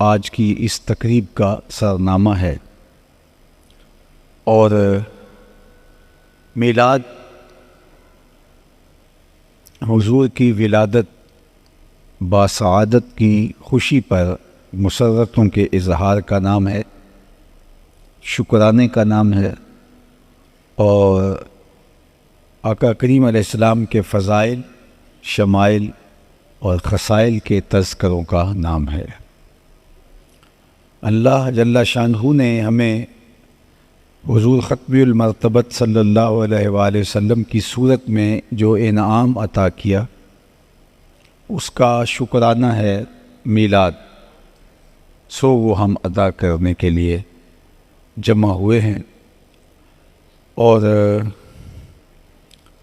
آج کی اس تقریب کا سرنامہ ہے، اور میلاد حضور کی ولادت باسعادت کی خوشی پر مسرتوں کے اظہار کا نام ہے، شکرانے کا نام ہے، اور آقا کریم علیہ السلام کے فضائل، شمائل اور خصائل کے تذکروں کا نام ہے۔ اللہ جل شانہ نے ہمیں حضور ختم المرتبت صلی اللہ علیہ وآلہ وسلم کی صورت میں جو انعام عطا کیا، اس کا شکرانہ ہے میلاد، سو وہ ہم ادا کرنے کے لیے جمع ہوئے ہیں۔ اور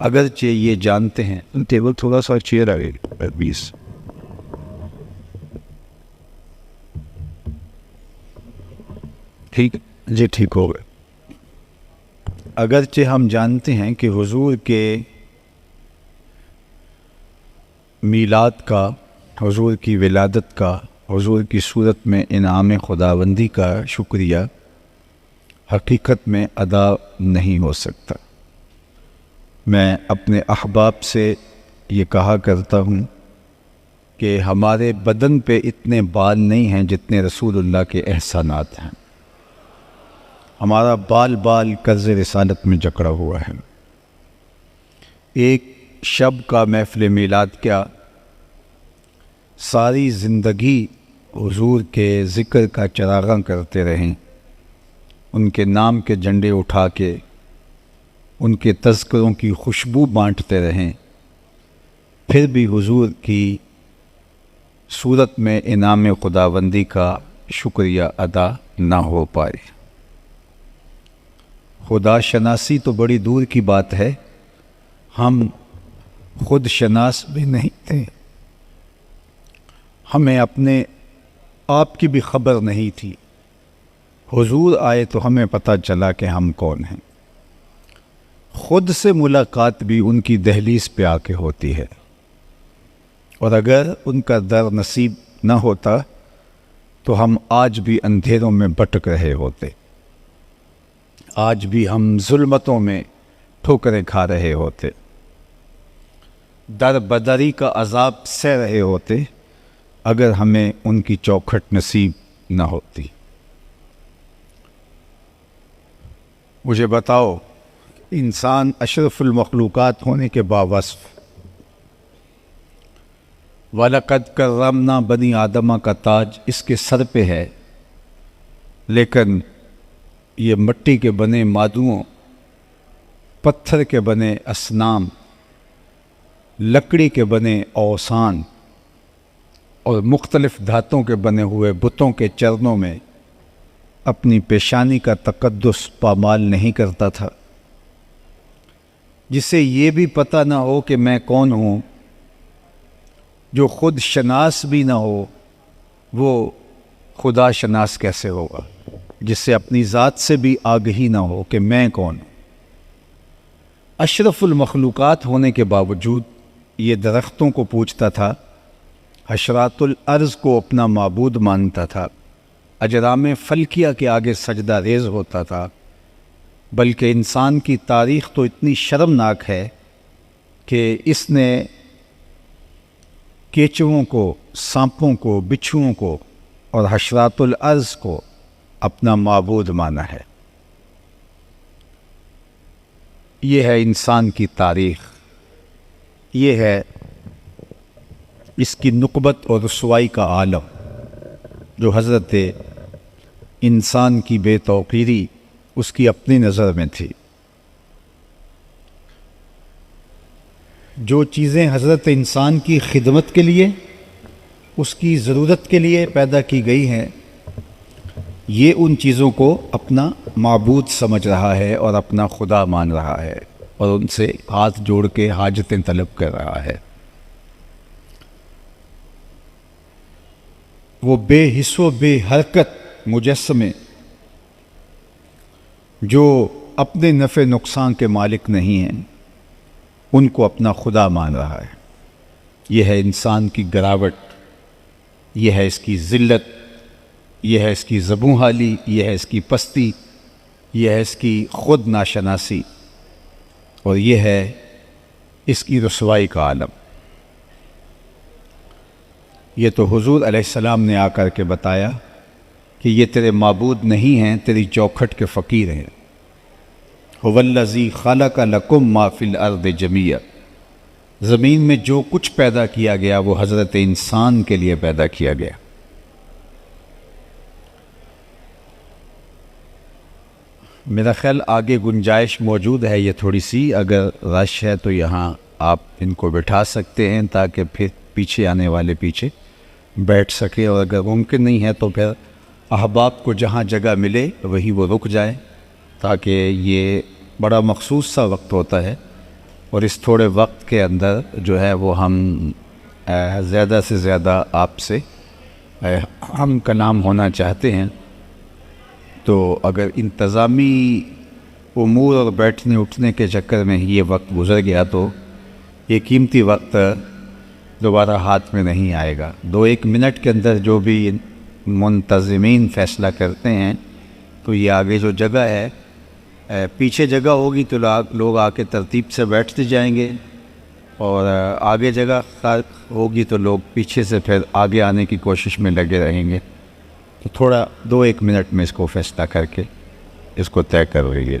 اگرچہ یہ جانتے ہیں، ٹیبل تھوڑا سا چیئر آگے 20، ٹھیک جی، ٹھیک ہو گئے۔ اگرچہ ہم جانتے ہیں کہ حضور کے میلاد کا، حضور کی ولادت کا، حضور کی صورت میں انعام خداوندی کا شکریہ حقیقت میں ادا نہیں ہو سکتا۔ میں اپنے احباب سے یہ کہا کرتا ہوں کہ ہمارے بدن پہ اتنے بال نہیں ہیں جتنے رسول اللہ کے احسانات ہیں۔ ہمارا بال بال قرض رسالت میں جکڑا ہوا ہے۔ ایک شب کا محفل میلاد کیا، ساری زندگی حضور کے ذکر کا چراغاں کرتے رہیں، ان کے نام کے جھنڈے اٹھا کے ان کے تذکروں کی خوشبو بانٹتے رہیں، پھر بھی حضور کی صورت میں انعام خداوندی کا شکریہ ادا نہ ہو پائے۔ خدا شناسی تو بڑی دور کی بات ہے، ہم خود شناس بھی نہیں تھے، ہمیں اپنے آپ کی بھی خبر نہیں تھی۔ حضور آئے تو ہمیں پتہ چلا کہ ہم کون ہیں۔ خود سے ملاقات بھی ان کی دہلیز پہ آ کے ہوتی ہے، اور اگر ان کا در نصیب نہ ہوتا تو ہم آج بھی اندھیروں میں بھٹک رہے ہوتے، آج بھی ہم ظلمتوں میں ٹھوکریں کھا رہے ہوتے، در بدری کا عذاب سہ رہے ہوتے، اگر ہمیں ان کی چوکھٹ نصیب نہ ہوتی۔ مجھے بتاؤ، انسان اشرف المخلوقات ہونے کے باوصف، وَلَقَدْ كَرَّمْنَا بنی آدمہ کا تاج اس کے سر پہ ہے، لیکن یہ مٹی کے بنے مادوؤں، پتھر کے بنے اصنام، لکڑی کے بنے اوثان اور مختلف دھاتوں کے بنے ہوئے بتوں کے چرنوں میں اپنی پیشانی کا تقدس پامال نہیں کرتا تھا، جسے یہ بھی پتہ نہ ہو کہ میں کون ہوں، جو خود شناس بھی نہ ہو، وہ خدا شناس کیسے ہوگا؟ جس سے اپنی ذات سے بھی آگہی نہ ہو کہ میں کون ہوں۔ اشرف المخلوقات ہونے کے باوجود یہ درختوں کو پوجتا تھا، حشرات الارض کو اپنا معبود مانتا تھا، اجرام فلکیہ کے آگے سجدہ ریز ہوتا تھا، بلکہ انسان کی تاریخ تو اتنی شرمناک ہے کہ اس نے کیچوؤں کو، سانپوں کو، بچھوؤں کو اور حشرات الارض کو اپنا معبود مانا ہے۔ یہ ہے انسان کی تاریخ، یہ ہے اس کی نقبت اور رسوائی کا عالم، جو حضرت انسان کی بے توقیری اس کی اپنی نظر میں تھی۔ جو چیزیں حضرت انسان کی خدمت کے لیے، اس کی ضرورت کے لیے پیدا کی گئی ہیں، یہ ان چیزوں کو اپنا معبود سمجھ رہا ہے اور اپنا خدا مان رہا ہے، اور ان سے ہاتھ جوڑ کے حاجتیں طلب کر رہا ہے۔ وہ بے حس و بے حرکت مجسمے جو اپنے نفع نقصان کے مالک نہیں ہیں، ان کو اپنا خدا مان رہا ہے۔ یہ ہے انسان کی گراوٹ، یہ ہے اس کی ذلت، یہ ہے اس کی زبوں حالی، یہ ہے اس کی پستی، یہ ہے اس کی خود ناشناسی، اور یہ ہے اس کی رسوائی کا عالم۔ یہ تو حضور علیہ السلام نے آ کر کے بتایا کہ یہ تیرے معبود نہیں ہیں، تیری چوکھٹ کے فقیر ہیں۔ هو الذی خلق لکم ما فی الارض جمیعا، زمین میں جو کچھ پیدا کیا گیا وہ حضرت انسان کے لیے پیدا کیا گیا۔ میرا خیال آگے گنجائش موجود ہے، یہ تھوڑی سی اگر رش ہے تو یہاں آپ ان کو بٹھا سکتے ہیں تاکہ پھر پیچھے آنے والے پیچھے بیٹھ سکے، اور اگر ممکن نہیں ہے تو پھر احباب کو جہاں جگہ ملے وہی وہ رک جائیں، تاکہ یہ بڑا مخصوص سا وقت ہوتا ہے، اور اس تھوڑے وقت کے اندر جو ہے وہ ہم زیادہ سے زیادہ آپ سے ہم کلام ہونا چاہتے ہیں۔ تو اگر انتظامی امور اور بیٹھنے اٹھنے کے چکر میں یہ وقت گزر گیا تو یہ قیمتی وقت دوبارہ ہاتھ میں نہیں آئے گا۔ 2-1 منٹ کے اندر جو بھی منتظمین فیصلہ کرتے ہیں تو یہ آگے جو جگہ ہے، پیچھے جگہ ہوگی تو لوگ آ کے ترتیب سے بیٹھتے جائیں گے، اور آگے جگہ ہوگی تو لوگ پیچھے سے پھر آگے آنے کی کوشش میں لگے رہیں گے۔ تو تھوڑا 2-1 منٹ میں اس کو فیصلہ کر کے اس کو طے کر رہی ہے۔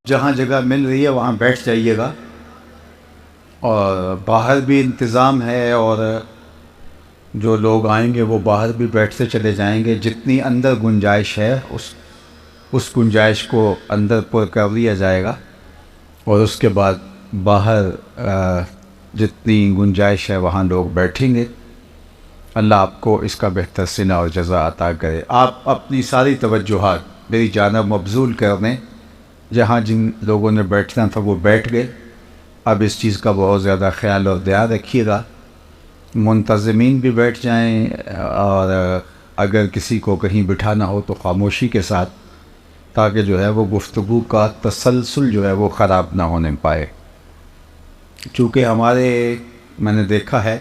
جہاں جگہ مل رہی ہے وہاں بیٹھ جائیے گا، اور باہر بھی انتظام ہے، اور جو لوگ آئیں گے وہ باہر بھی بیٹھتے چلے جائیں گے۔ جتنی اندر گنجائش ہے اس گنجائش کو اندر پر کر لیا جائے گا، اور اس کے بعد باہر جتنی گنجائش ہے وہاں لوگ بیٹھیں گے۔ اللہ آپ کو اس کا بہتر صلہ اور جزا عطا کرے۔ آپ اپنی ساری توجہات میری جانب مبذول کر دیں، جہاں جن لوگوں نے بیٹھنا تھا وہ بیٹھ گئے۔ اب اس چیز کا بہت زیادہ خیال اور دھیان رکھیے گا، منتظمین بھی بیٹھ جائیں، اور اگر کسی کو کہیں بٹھانا ہو تو خاموشی کے ساتھ، تاکہ جو ہے وہ گفتگو کا تسلسل جو ہے وہ خراب نہ ہونے پائے۔ چونکہ میں نے دیکھا ہے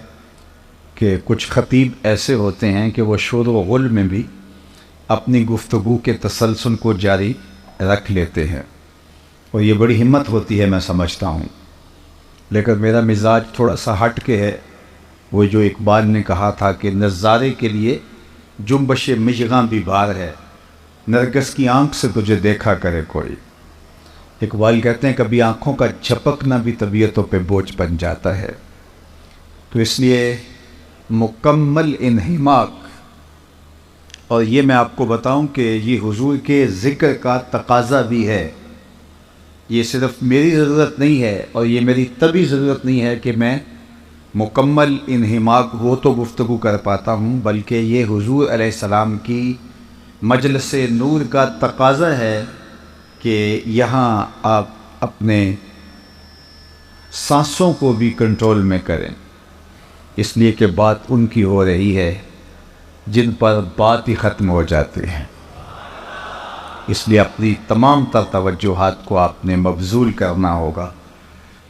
کہ کچھ خطیب ایسے ہوتے ہیں کہ وہ شور و غل میں بھی اپنی گفتگو کے تسلسل کو جاری رکھ لیتے ہیں، اور یہ بڑی ہمت ہوتی ہے، میں سمجھتا ہوں۔ لیکن میرا مزاج تھوڑا سا ہٹ کے ہے، وہ جو اقبال نے کہا تھا کہ نظارے کے لیے جنبش مژگاں بھی بار ہے، نرگس کی آنکھ سے تجھے دیکھا کرے کوئی۔ اقبال کہتے ہیں کبھی آنکھوں کا جھپکنا بھی طبیعتوں پہ بوجھ بن جاتا ہے۔ تو اس لیے مکمل انہماک، اور یہ میں آپ کو بتاؤں کہ یہ حضور کے ذکر کا تقاضا بھی ہے، یہ صرف میری ضرورت نہیں ہے، اور یہ میری طبی ضرورت نہیں ہے کہ میں مکمل انہماک ہو تو گفتگو کر پاتا ہوں، بلکہ یہ حضور علیہ السلام کی مجلس نور کا تقاضا ہے کہ یہاں آپ اپنے سانسوں کو بھی کنٹرول میں کریں، اس لیے کہ بات ان کی ہو رہی ہے جن پر بات ہی ختم ہو جاتی ہے۔ اس لیے اپنی تمام تر توجہات کو آپ نے مبذول کرنا ہوگا۔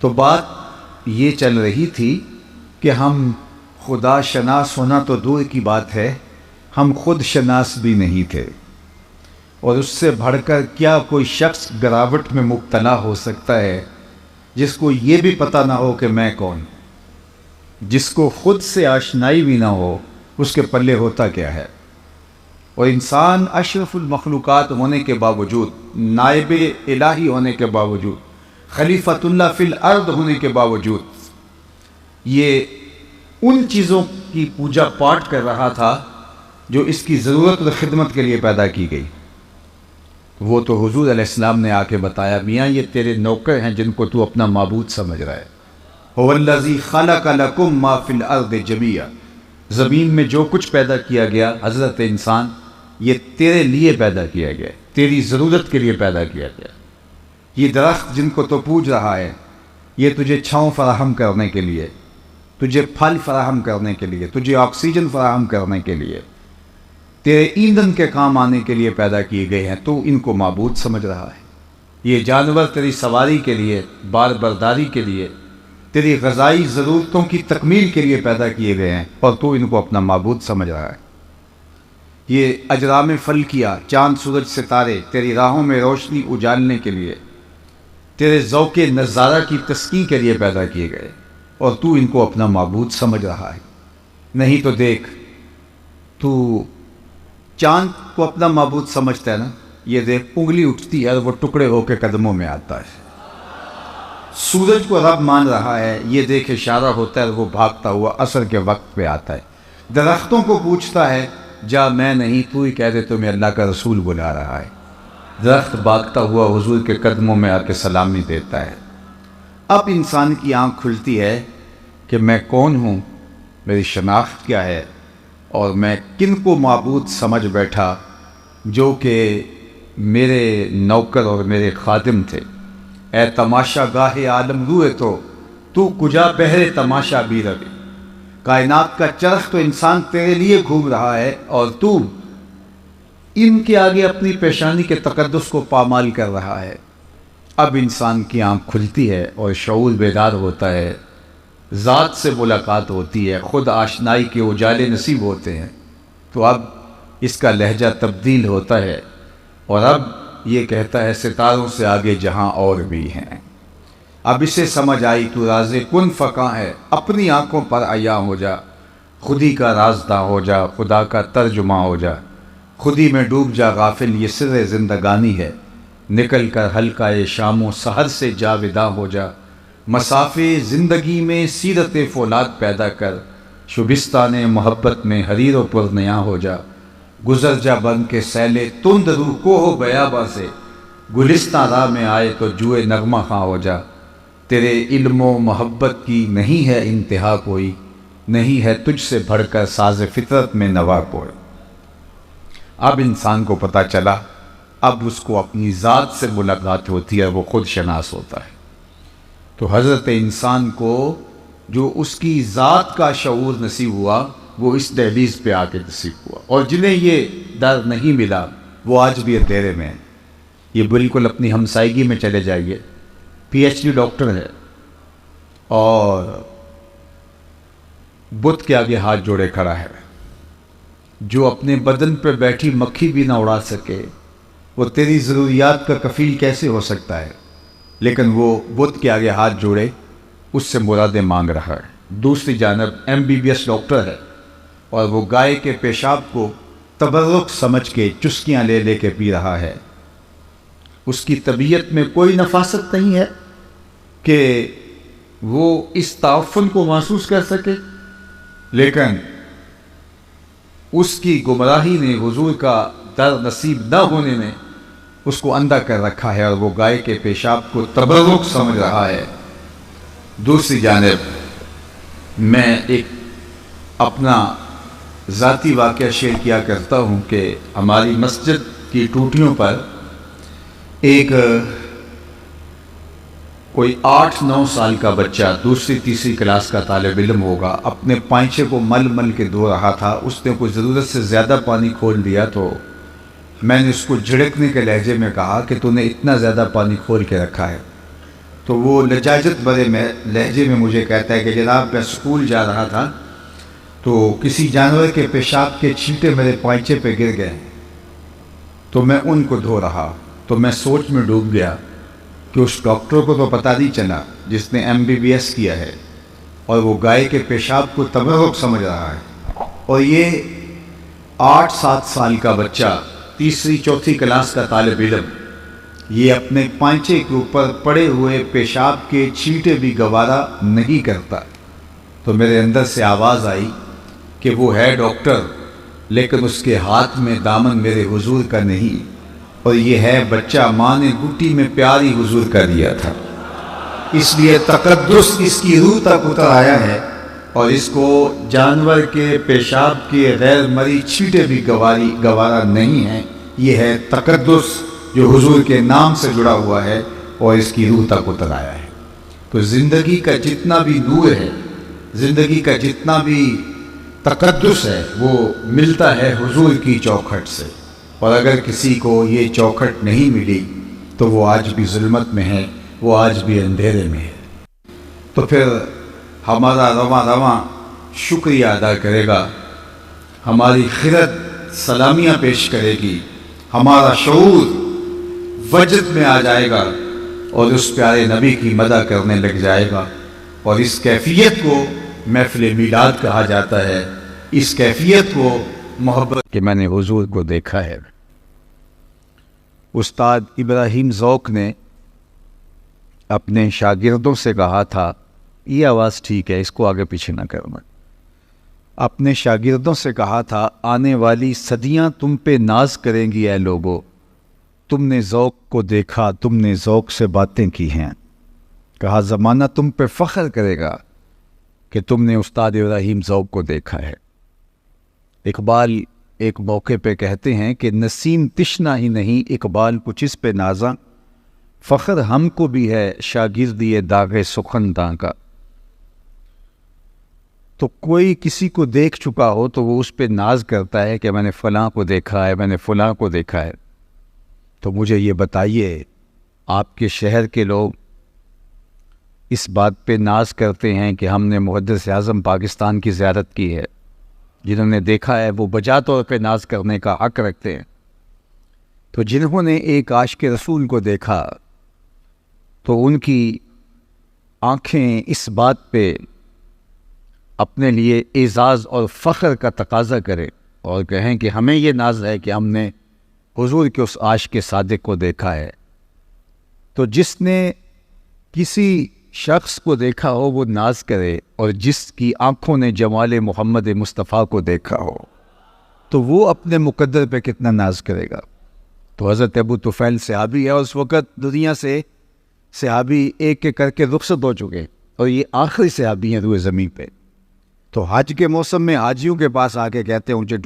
تو بات یہ چل رہی تھی کہ ہم خدا شناس ہونا تو دور کی بات ہے، ہم خود شناس بھی نہیں تھے، اور اس سے بڑھ کر کیا کوئی شخص گراوٹ میں مبتلا ہو سکتا ہے جس کو یہ بھی پتہ نہ ہو کہ میں کون، جس کو خود سے آشنائی بھی نہ ہو، اس کے پلے ہوتا کیا ہے۔ اور انسان اشرف المخلوقات ہونے کے باوجود، نائب الہی ہونے کے باوجود، خلیفۃ اللہ فی الارض ہونے کے باوجود، یہ ان چیزوں کی پوجا پاٹ کر رہا تھا جو اس کی ضرورت اور خدمت کے لیے پیدا کی گئی۔ وہ تو حضور علیہ السلام نے آ کے بتایا، میاں یہ تیرے نوکر ہیں جن کو تو اپنا معبود سمجھ رہا ہے۔ هو الذی خلق لکم ما فی الارض جمیعا، زمین میں جو کچھ پیدا کیا گیا حضرت انسان، یہ تیرے لیے پیدا کیا گیا، تیری ضرورت کے لیے پیدا کیا گیا۔ یہ درخت جن کو تو پوج رہا ہے، یہ تجھے چھاؤں فراہم کرنے کے لیے، تجھے پھل فراہم کرنے کے لیے، تجھے آکسیجن فراہم کرنے کے لیے، تیرے ایندھن کے کام آنے کے لیے پیدا کیے گئے ہیں، تو ان کو معبود سمجھ رہا ہے۔ یہ جانور تیری سواری کے لیے، بار برداری کے لیے، تیری غذائی ضرورتوں کی تکمیل کے لیے پیدا کیے گئے ہیں، اور تو ان کو اپنا معبود سمجھ رہا ہے۔ یہ اجرام فلکیہ، چاند سورج ستارے تیری راہوں میں روشنی اجالنے کے لیے، تیرے ذوق نظارہ کی تسکین کے لیے پیدا کیے گئے، اور تو ان کو اپنا معبود سمجھ رہا ہے۔ نہیں تو دیکھ، تو چاند کو اپنا معبود سمجھتا ہے نا، یہ دیکھ انگلی اٹھتی ہے اور وہ ٹکڑے ہو کے قدموں میں آتا ہے۔ سورج کو رب مان رہا ہے، یہ دیکھ اشارہ ہوتا ہے اور وہ بھاگتا ہوا عصر کے وقت پہ آتا ہے۔ درختوں کو پوچھتا ہے، جا میں نہیں، تو ہی کہہ دے تمہیں اللہ کا رسول بلا رہا ہے۔ درخت بھاگتا ہوا حضور کے قدموں میں آ کے سلامی دیتا ہے۔ اب انسان کی آنکھ کھلتی ہے کہ میں کون ہوں، میری شناخت کیا ہے، اور میں کن کو معبود سمجھ بیٹھا جو کہ میرے نوکر اور میرے خادم تھے۔ اے تماشا گاہ عالم روئے تو کجا بہرے تماشا بھی روی۔ کائنات کا چرخ تو انسان تیرے لیے گھوم رہا ہے، اور تو ان کے آگے اپنی پیشانی کے تقدس کو پامال کر رہا ہے۔ اب انسان کی آنکھ کھلتی ہے اور شعور بیدار ہوتا ہے، ذات سے ملاقات ہوتی ہے، خود آشنائی کے اجالے نصیب ہوتے ہیں۔ تو اب اس کا لہجہ تبدیل ہوتا ہے، اور اب یہ کہتا ہے ستاروں سے آگے جہاں اور بھی ہیں۔ اب اسے سمجھ آئی تو راز کن فقاں ہے، اپنی آنکھوں پر عیاں ہو جا، خودی کا رازداں ہو جا، خدا کا ترجمہ ہو جا، خودی میں ڈوب جا غافل، یہ سر زندگانی ہے، نکل کر حلقہ شام و سحر سے جاوداں ہو جا، مسافے زندگی میں سیرت فولاد پیدا کر، شبستان محبت میں حریر و پرنیاں ہو جا، گزر جا بن کے سیلے تند روح کو ہو بیاباں سے، گلستان راہ میں آئے تو جوئے نغمہ خواں ہو جا، تیرے علم و محبت کی نہیں ہے انتہا کوئی، نہیں ہے تجھ سے بڑھ کر ساز فطرت میں نوا کوئی۔ اب انسان کو پتہ چلا، اب اس کو اپنی ذات سے ملاقات ہوتی ہے، وہ خود شناس ہوتا ہے۔ تو حضرت انسان کو جو اس کی ذات کا شعور نصیب ہوا، وہ اس دہلیز پہ آ کے نصیب ہوا، اور جنہیں یہ در نہیں ملا وہ آج بھی اندھیرے میں ہیں۔ یہ بالکل اپنی ہمسائیگی میں چلے جائیے، پی ایچ ڈی ڈاکٹر ہے، اور بت کے آگے ہاتھ جوڑے کھڑا ہے۔ جو اپنے بدن پہ بیٹھی مکھی بھی نہ اڑا سکے، وہ تیری ضروریات کا کفیل کیسے ہو سکتا ہے؟ لیکن وہ بت کے آگے ہاتھ جوڑے اس سے مرادیں مانگ رہا ہے۔ دوسری جانب MBBS ڈاکٹر ہے، اور وہ گائے کے پیشاب کو تبرک سمجھ کے چسکیاں لے لے کے پی رہا ہے۔ اس کی طبیعت میں کوئی نفاست نہیں ہے کہ وہ اس تعفن کو محسوس کر سکے، لیکن اس کی گمراہی نے، حضور کا در نصیب نہ ہونے نے اس کو اندھا کر رکھا ہے، اور وہ گائے کے پیشاب کو تبرک سمجھ رہا ہے۔ دوسری جانب میں ایک اپنا ذاتی واقعہ شیئر کیا کرتا ہوں کہ ہماری مسجد کی ٹوٹیوں پر ایک کوئی 8-9 سال کا بچہ، دوسری تیسری کلاس کا طالب علم ہوگا، اپنے پائنچے کو مل مل کے دھو رہا تھا۔ اس نے کوئی ضرورت سے زیادہ پانی کھول دیا، تو میں نے اس کو جھڑکنے کے لہجے میں کہا کہ تو نے اتنا زیادہ پانی کھول کے رکھا ہے۔ تو وہ لجاجت بھرے لہجے میں مجھے کہتا ہے کہ جناب میں اسکول جا رہا تھا تو کسی جانور کے پیشاب کے چھینٹے میرے پائنچے پہ گر گئے، تو میں ان کو دھو رہا، تو میں سوچ میں ڈوب گیا کہ اس ڈاکٹر کو تو پتہ نہیں چلا جس نے MBBS کیا ہے، اور وہ گائے کے پیشاب کو تبرک سمجھ رہا ہے، اور یہ 8-7 سال کا بچہ، تیسری چوتھی کلاس کا طالب علم، یہ اپنے پائنچے کے اوپر پڑے ہوئے پیشاب کے چھینٹے بھی گوارا نہیں کرتا۔ تو میرے اندر سے آواز آئی کہ وہ ہے ڈاکٹر، لیکن اس کے ہاتھ میں دامن میرے حضور کا نہیں، اور یہ ہے بچہ ماں نے گٹی میں پیاری حضور کا دیا تھا، اس لیے تقدس اس کی روح تک اتر آیا ہے، اور اس کو جانور کے پیشاب کے غیر مری چھینٹے بھی گوارا نہیں ہیں۔ یہ ہے تقدس جو حضور کے نام سے جڑا ہوا ہے اور اس کی روح تک اتر آیا ہے۔ تو زندگی کا جتنا بھی نور ہے، زندگی کا جتنا بھی تقدس ہے، وہ ملتا ہے حضور کی چوکھٹ سے، اور اگر کسی کو یہ چوکھٹ نہیں ملی تو وہ آج بھی ظلمت میں ہے، وہ آج بھی اندھیرے میں ہے۔ تو پھر ہمارا رواں شکریہ ادا کرے گا، ہماری خرد سلامیاں پیش کرے گی، ہمارا شعور وجد میں آ جائے گا اور اس پیارے نبی کی مدح کرنے لگ جائے گا، اور اس کیفیت کو محفل میلاد کہا جاتا ہے۔ اس کیفیت کو محبت کہ میں نے حضور کو دیکھا ہے۔ استاد ابراہیم ذوق نے اپنے شاگردوں سے کہا تھا، یہ آواز ٹھیک ہے، اس کو آگے پیچھے نہ کرنا، اپنے شاگردوں سے کہا تھا، آنے والی صدیاں تم پہ ناز کریں گی اے لوگو، تم نے ذوق کو دیکھا، تم نے ذوق سے باتیں کی ہیں۔ کہا زمانہ تم پہ فخر کرے گا کہ تم نے استاد ابراہیم ذوق کو دیکھا ہے۔ اقبال ایک موقع پہ کہتے ہیں کہ نسیم تشنا ہی نہیں اقبال کچھ اس پہ نازاں، فخر ہم کو بھی ہے شاگردی داغ سخنداں کا۔ تو کوئی کسی کو دیکھ چکا ہو تو وہ اس پہ ناز کرتا ہے کہ میں نے فلاں کو دیکھا ہے، میں نے فلاں کو دیکھا ہے۔ تو مجھے یہ بتائیے، آپ کے شہر کے لوگ اس بات پہ ناز کرتے ہیں کہ ہم نے محدث اعظم پاکستان کی زیارت کی ہے، جنہوں نے دیکھا ہے وہ بجا طور پہ ناز کرنے کا حق رکھتے ہیں۔ تو جنہوں نے ایک عاشق رسول کو دیکھا تو ان کی آنکھیں اس بات پہ اپنے لیے اعزاز اور فخر کا تقاضا کریں اور کہیں کہ ہمیں یہ ناز ہے کہ ہم نے حضور کے اس عاشق صادق کو دیکھا ہے۔ تو جس نے کسی شخص کو دیکھا ہو وہ ناز کرے، اور جس کی آنکھوں نے جمال محمد مصطفیٰ کو دیکھا ہو تو وہ اپنے مقدر پہ کتنا ناز کرے گا۔ تو حضرت ابو طفیل صحابی ہے، اور اس وقت دنیا سے صحابی ایک ایک کر کے رخصت ہو چکے، اور یہ آخری صحابی ہیں روئے زمین پہ۔ تو حج کے موسم میں حاجیوں کے پاس آ کے کہتے ہیں اونچے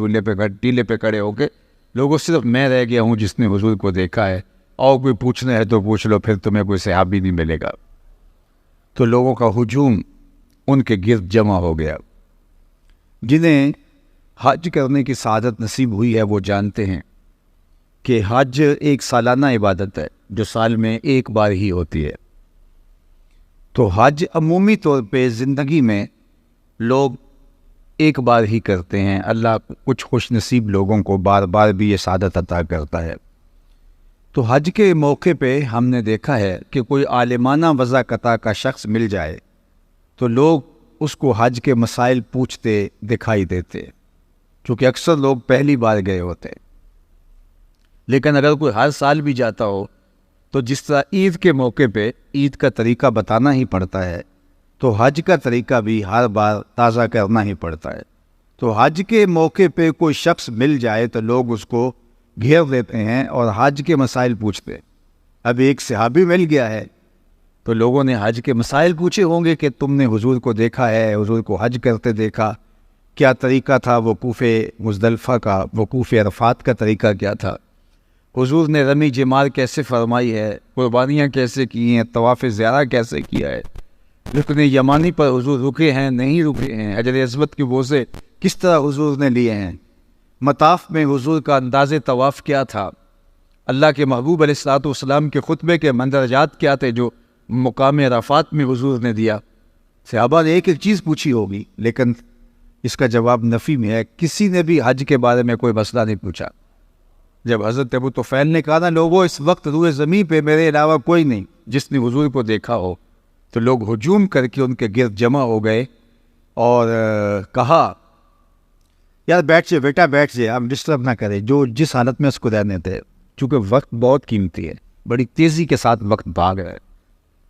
ٹیلے پہ کھڑے ہو کے، لوگوں صرف میں رہ گیا ہوں جس نے حضور کو دیکھا ہے، اور کوئی پوچھنا ہے تو پوچھ لو، پھر تمہیں کوئی صحابی نہیں ملے گا۔ تو لوگوں کا ہجوم ان کے گرد جمع ہو گیا۔ جنہیں حج کرنے کی سعادت نصیب ہوئی ہے وہ جانتے ہیں کہ حج ایک سالانہ عبادت ہے جو سال میں ایک بار ہی ہوتی ہے۔ تو حج عمومی طور پہ زندگی میں لوگ ایک بار ہی کرتے ہیں، اللہ کچھ خوش نصیب لوگوں کو بار بار بھی یہ سعادت عطا کرتا ہے۔ تو حج کے موقع پہ ہم نے دیکھا ہے کہ کوئی عالمانہ وضاقطع کا شخص مل جائے تو لوگ اس کو حج کے مسائل پوچھتے دکھائی دیتے، چونکہ اکثر لوگ پہلی بار گئے ہوتے۔ لیکن اگر کوئی ہر سال بھی جاتا ہو تو جس طرح عید کے موقع پہ عید کا طریقہ بتانا ہی پڑتا ہے، تو حج کا طریقہ بھی ہر بار تازہ کرنا ہی پڑتا ہے۔ تو حج کے موقع پہ کوئی شخص مل جائے تو لوگ اس کو گھیر دیتے ہیں اور حج کے مسائل پوچھتے۔ اب ایک صحابی مل گیا ہے تو لوگوں نے حج کے مسائل پوچھے ہوں گے کہ تم نے حضور کو دیکھا ہے، حضور کو حج کرتے دیکھا، کیا طریقہ تھا وقوف مزدلفہ کا، وقوف عرفات کا طریقہ کیا تھا، حضور نے رمی جمار کیسے فرمائی ہے، قربانیاں کیسے کی ہیں، طواف زیارہ کیسے کیا ہے، رکن یمانی پر حضور رکے ہیں نہیں رکے ہیں، حجر اسود کے بوسے کس طرح حضور نے لیے ہیں، مطاف میں حضور کا انداز طواف کیا تھا، اللہ کے محبوب علیہ الصلوۃ والسلام کے خطبے کے مندرجات کیا تھے جو مقام عرفات میں حضور نے دیا۔ صحابہ نے ایک ایک چیز پوچھی ہوگی، لیکن اس کا جواب نفی میں ہے، کسی نے بھی حج کے بارے میں کوئی مسئلہ نہیں پوچھا۔ جب حضرت ابو طفیل نے کہا نا لوگوں اس وقت روئے زمین پہ میرے علاوہ کوئی نہیں جس نے حضور کو دیکھا ہو، تو لوگ ہجوم کر کے ان کے گرد جمع ہو گئے اور کہا یار بیٹھ جائے بیٹا، بیٹھ جائے، آپ ڈسٹرب نہ کریں، جو جس حالت میں اس کو رہنے تھے، چونکہ وقت بہت قیمتی ہے، بڑی تیزی کے ساتھ وقت بھاگ رہا ہے،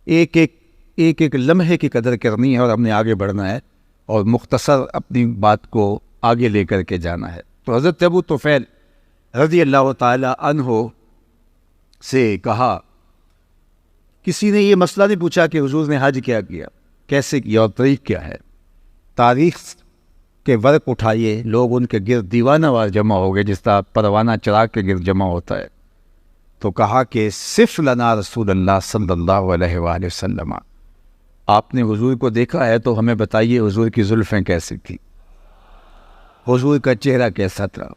ایک ایک لمحے کی قدر کرنی ہے اور ہم نے آگے بڑھنا ہے اور مختصر اپنی بات کو آگے لے کر کے جانا ہے۔ تو حضرت ابو طفیل رضی اللہ تعالی عنہ سے کہا، کسی نے یہ مسئلہ نہیں پوچھا کہ حضور نے حج کیا کیسے کیا اور تاریخ کیا ہے، تاریخ کے ورق اٹھائیے، لوگ ان کے گرد دیوانہ وار جمع ہو گئے جس طرح پروانہ چراغ کے گرد جمع ہوتا ہے۔ تو کہا کہ صف لنا رسول اللہ صلی اللہ علیہ وآلہ وسلم، آپ نے حضور کو دیکھا ہے تو ہمیں بتائیے حضور کی زلفیں کیسی تھی، حضور کا چہرہ کیسا تھا،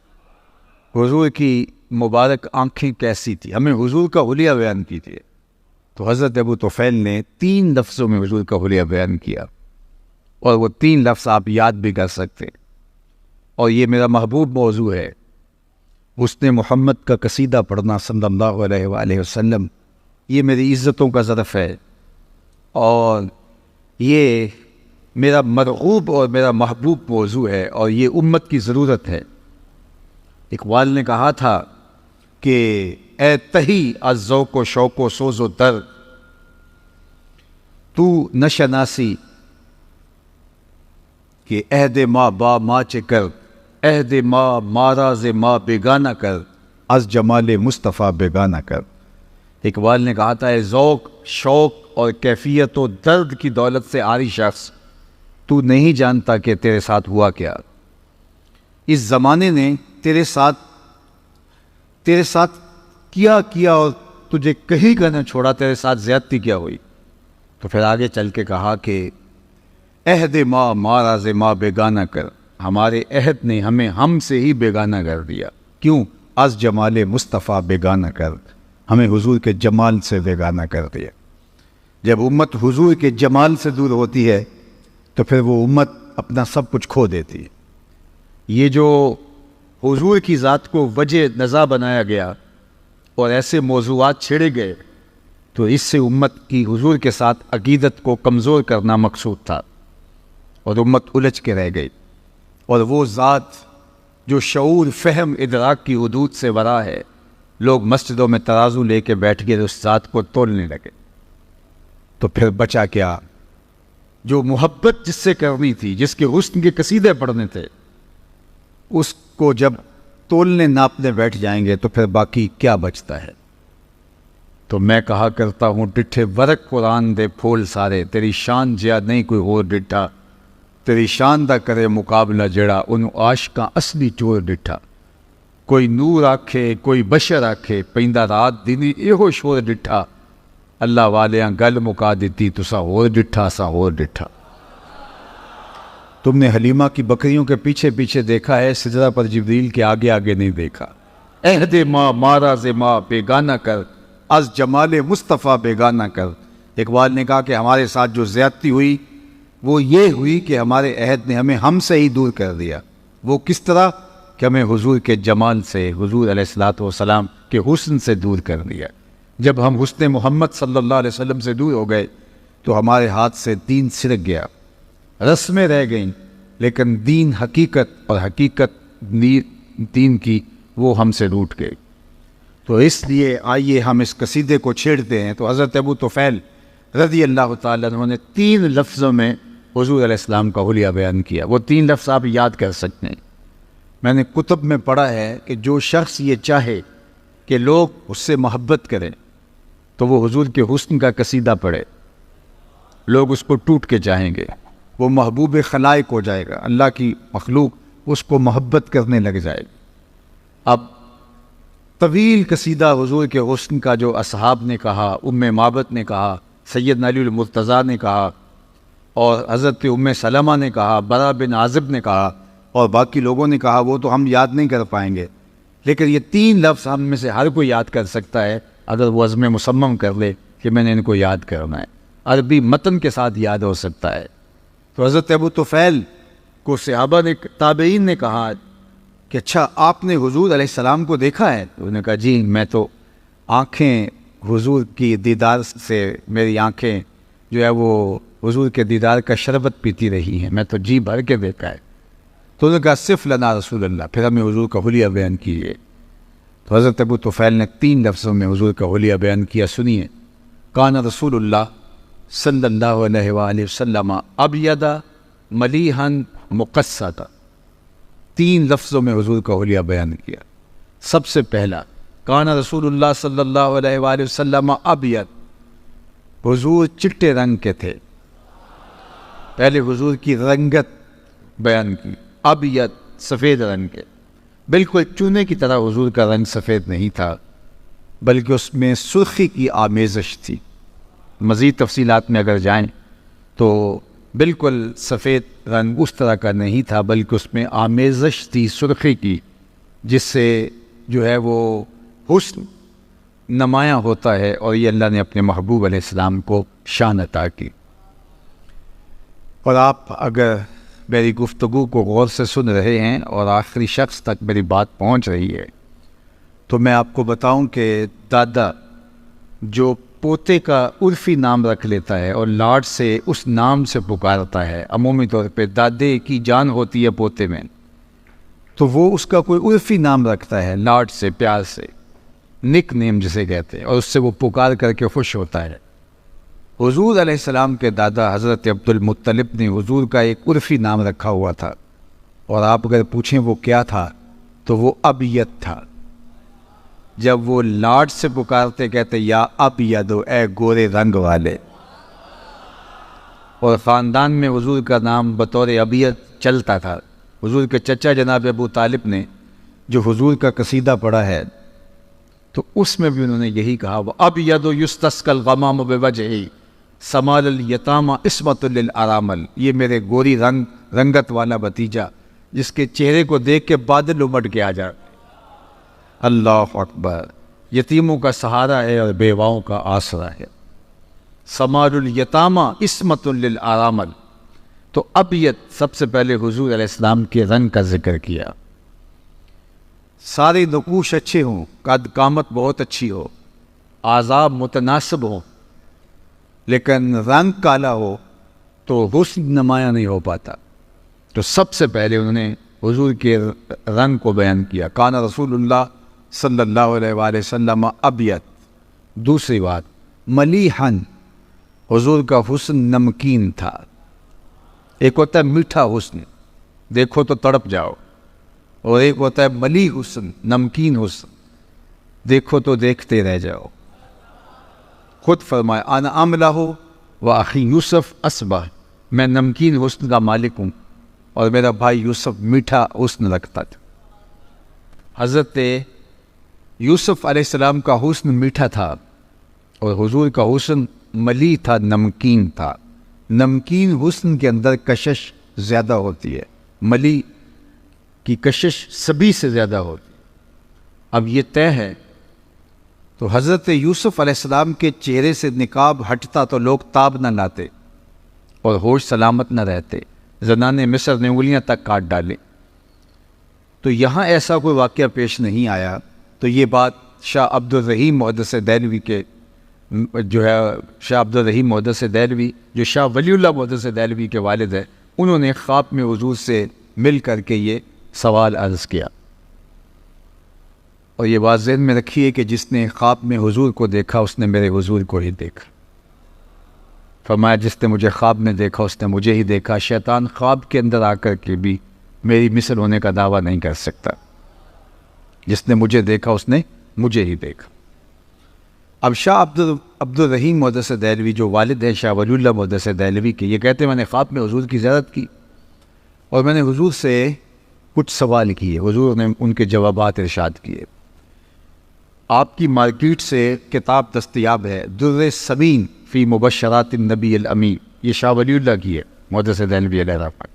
حضور کی مبارک آنکھیں کیسی تھی، ہمیں حضور کا حلیہ بیان کیجیے۔ تو حضرت ابو طفیل نے 3 لفظوں میں حضور کا حلیہ بیان کیا، اور وہ 3 لفظ آپ یاد بھی کر سکتے، اور یہ میرا محبوب موضوع ہے حسن محمد کا قصیدہ پڑھنا صلی اللہ علیہ وآلہ وسلم، یہ میری عزتوں کا ظرف ہے، اور یہ میرا مرغوب اور میرا محبوب موضوع ہے، اور یہ امت کی ضرورت ہے۔ اقبال نے کہا تھا کہ اے تہی از ذوق و شوق و سوز و درد، تو نشناسی کہ عہد ما با ما چے کر، عہد ما ماراز ما بیگانہ کر، از جمال مصطفیٰ بیگانہ کر۔ اقبال نے کہا تھا اے ذوق، شوق اور کیفیت و درد کی دولت سے عاری شخص، تو نہیں جانتا کہ تیرے ساتھ ہوا کیا۔ اس زمانے نے تیرے ساتھ کیا اور تجھے کہیں کا نہ چھوڑا، تیرے ساتھ زیادتی کیا ہوئی۔ تو پھر آگے چل کے کہا کہ عہد ما ماراز ما بیگانہ کر، ہمارے عہد نے ہمیں ہم سے ہی بیگانہ کر دیا۔ کیوں؟ از جمال مصطفیٰ بیگانہ کر، ہمیں حضور کے جمال سے بیگانہ کر دیا۔ جب امت حضور کے جمال سے دور ہوتی ہے تو پھر وہ امت اپنا سب کچھ کھو دیتی ہے۔ یہ جو حضور کی ذات کو وجہ نزا بنایا گیا اور ایسے موضوعات چھیڑے گئے، تو اس سے امت کی حضور کے ساتھ عقیدت کو کمزور کرنا مقصود تھا، اور امت الجھ کے رہ گئی۔ اور وہ ذات جو شعور، فہم، ادراک کی حدود سے ورا ہے، لوگ مسجدوں میں ترازو لے کے بیٹھ گئے، اس ذات کو تولنے لگے۔ تو پھر بچا کیا؟ جو محبت جس سے کرنی تھی، جس کے حسن کے قصیدے پڑھنے تھے، اس کو جب تولنے ناپنے بیٹھ جائیں گے تو پھر باقی کیا بچتا ہے؟ تو میں کہا کرتا ہوں ڈٹھے ورق قرآن دے پھول سارے، تیری شان جیا نہیں کوئی اور ڈٹھا، تیری شان دا کرے مقابلہ جڑا، انہوں عاشقاں اصلی چور ڈٹھا۔ کوئی نور آکھے کوئی بشر آکھے، پیندہ رات دینی ایہو شور ڈٹھا، اللہ والیاں گل مکا دیتی تسا ہور ڈٹھا سا ہور ڈٹھا۔ تم نے حلیمہ کی بکریوں کے پیچھے پیچھے دیکھا ہے، سجدہ پر جبریل کے آگے آگے نہیں دیکھا۔ عہد ما ماراز ما بیگانہ کر، از جمال مصطفیٰ بیگانہ کر۔ اقبال نے کہا کہ ہمارے ساتھ جو زیادتی ہوئی وہ یہ ہوئی کہ ہمارے عہد نے ہمیں ہم سے ہی دور کر دیا۔ وہ کس طرح؟ کہ ہمیں حضور کے جمال سے، حضور علیہ الصلوۃ والسلام کے حسن سے دور کر دیا۔ جب ہم حسن محمد صلی اللہ علیہ وسلم سے دور ہو گئے تو ہمارے ہاتھ سے دین سرک گیا، رسمیں رہ گئیں، لیکن دین حقیقت، اور حقیقت دین کی، وہ ہم سے روٹ گئے۔ تو اس لیے آئیے ہم اس قصیدے کو چھیڑتے ہیں۔ تو حضرت ابو طفیل رضی اللہ تعالیٰ عنہ نے 3 لفظوں میں حضور علیہ السلام کا حلیہ بیان کیا۔ وہ 3 لفظ آپ یاد کر سکتے ہیں۔ میں نے کتب میں پڑھا ہے کہ جو شخص یہ چاہے کہ لوگ اس سے محبت کریں تو وہ حضور کے حسن کا قصیدہ پڑھے، لوگ اس کو ٹوٹ کے چاہیں گے، وہ محبوب خلائق ہو جائے گا، اللہ کی مخلوق اس کو محبت کرنے لگ جائے گی۔ اب طویل قصیدہ حضور کے حسن کا جو اصحاب نے کہا، ام معبد نے کہا، سیدنا علی المرتضیٰ نے کہا، اور حضرت ام سلمہ نے کہا، برا بن عازب نے کہا، اور باقی لوگوں نے کہا، وہ تو ہم یاد نہیں کر پائیں گے، لیکن یہ 3 لفظ ہم میں سے ہر کوئی یاد کر سکتا ہے اگر وہ عزم مصمم کر لے کہ میں نے ان کو یاد کرنا ہے۔ عربی متن کے ساتھ یاد ہو سکتا ہے۔ تو حضرت ابو طفیل کو صحابہ نے، تابعین نے کہا کہ اچھا آپ نے حضور علیہ السلام کو دیکھا ہے؟ تو انہوں نے کہا جی، میں تو آنکھیں حضور کی دیدار سے، میری آنکھیں جو ہے وہ حضور کے دیدار کا شربت پیتی رہی ہیں، میں تو جی بھر کے دیکھا ہے۔ تو انہوں نے کہا صف لنا رسول اللہ، پھر ہمیں حضور کا حلیہ بیان کیجیے۔ تو حضرت ابو طفیل نے 3 لفظوں میں حضور کا حلیہ بیان کیا، سنیے۔ کان رسول اللہ صلی اللہ علیہ وآلہ وسلم ابیض ملیحا مقصدا، 3 لفظوں میں حضور کا حلیہ بیان کیا۔ سب سے پہلا، کان رسول اللہ صلی اللہ علیہ وآلہ وسلم ابیض، حضور چٹے رنگ کے تھے۔ پہلے حضور کی رنگت بیان کی، ابیض سفید رنگ کے، بالکل چونے کی طرح حضور کا رنگ سفید نہیں تھا، بلکہ اس میں سرخی کی آمیزش تھی۔ مزید تفصیلات میں اگر جائیں تو بالکل سفید رنگ اس طرح کا نہیں تھا، بلکہ اس میں آمیزش تھی سرخی کی، جس سے جو ہے وہ حسن نمایاں ہوتا ہے، اور یہ اللہ نے اپنے محبوب علیہ السلام کو شان عطا کی۔ اور آپ اگر میری گفتگو کو غور سے سن رہے ہیں اور آخری شخص تک میری بات پہنچ رہی ہے، تو میں آپ کو بتاؤں کہ دادا جو پوتے کا عرفی نام رکھ لیتا ہے اور لاڈ سے اس نام سے پکارتا ہے، عمومی طور پہ دادے کی جان ہوتی ہے پوتے میں، تو وہ اس کا کوئی عرفی نام رکھتا ہے لاڈ سے، پیار سے، نک نیم جسے کہتے ہیں، اور اس سے وہ پکار کر کے خوش ہوتا ہے۔ حضور علیہ السلام کے دادا حضرت عبد المطلب نے حضور کا ایک عرفی نام رکھا ہوا تھا، اور آپ اگر پوچھیں وہ کیا تھا تو وہ ابیت تھا۔ جب وہ لاڈ سے پکارتے کہتے یا ابیدو، اے گورے رنگ والے، اور خاندان میں حضور کا نام بطور ابیت چلتا تھا۔ حضور کے چچا جناب ابو طالب نے جو حضور کا قصیدہ پڑھا ہے تو اس میں بھی انہوں نے یہی کہا، ابید یستسقی الغمام بوجہہ سمال الیتامى عصمۃ للارامل، یہ میرے گوری رنگت والا بھتیجا جس کے چہرے کو دیکھ کے بادل امٹ کے آ جائے۔ اللہ اکبر، یتیموں کا سہارا ہے اور بیواؤں کا آسرا ہے۔ سمال الیتامى عصمۃ للارامل، تو ابیت سب سے پہلے حضور علیہ السلام کے رنگ کا ذکر کیا۔ سارے نقوش اچھے ہوں، قد قامت بہت اچھی ہو، اعضاء متناسب ہوں، لیکن رنگ کالا ہو تو حسن نمایاں نہیں ہو پاتا۔ تو سب سے پہلے انہوں نے حضور کے رنگ کو بیان کیا، کان رسول اللہ صلی اللہ علیہ وآلہ وسلم ابیت۔ دوسری بات، ملیحن، حضور کا حسن نمکین تھا۔ ایک ہوتا ہے میٹھا حسن، دیکھو تو تڑپ جاؤ، اور ایک ہوتا ہے ملی حسن، نمکین حسن، دیکھو تو دیکھتے رہ جاؤ۔ خود فرمایا انا املہ و اخی یوسف اصبح، میں نمکین حسن کا مالک ہوں اور میرا بھائی یوسف میٹھا حسن رکھتا تھا۔ حضرت یوسف علیہ السلام کا حسن میٹھا تھا اور حضور کا حسن ملی تھا، نمکین تھا۔ نمکین حسن کے اندر کشش زیادہ ہوتی ہے، ملی کی کشش سبھی سے زیادہ ہوتی ہے۔ اب یہ طے ہے تو حضرت یوسف علیہ السلام کے چہرے سے نقاب ہٹتا تو لوگ تاب نہ لاتے اور ہوش سلامت نہ رہتے، زنان مصر نے انگلیاں تک کاٹ ڈالیں۔ تو یہاں ایسا کوئی واقعہ پیش نہیں آیا۔ تو یہ بات شاہ عبد الرحیم محدث دہلوی کے جو ہے، شاہ عبد الرحیم محدث دہلوی جو شاہ ولی اللہ محدث دہلوی کے والد ہیں، انہوں نے خواب میں حضور سے مل کر کے یہ سوال عرض کیا۔ اور یہ بات ذہن میں رکھیے کہ جس نے خواب میں حضور کو دیکھا اس نے میرے حضور کو ہی دیکھا۔ فرمایا جس نے مجھے خواب میں دیکھا اس نے مجھے ہی دیکھا۔ شیطان خواب کے اندر آ کر کے بھی میری مثل ہونے کا دعویٰ نہیں کر سکتا۔ جس نے مجھے دیکھا اس نے مجھے ہی دیکھا۔ اب شاہ عبد الرحیم محدث دہلوی جو والد ہیں شاہ ولی اللہ محدث دہلوی کے، یہ کہتے ہیں میں نے خواب میں حضور کی زیارت کی اور میں نے حضور سے کچھ سوال کیے، حضور نے ان کے جوابات ارشاد کیے۔ آپ کی مارکیٹ سے کتاب دستیاب ہے، در ثمین فی مبشرات النبی الامین، یہ شاہ ولی اللہ کی ہے محدث دہلوی علیہ رحمۃ۔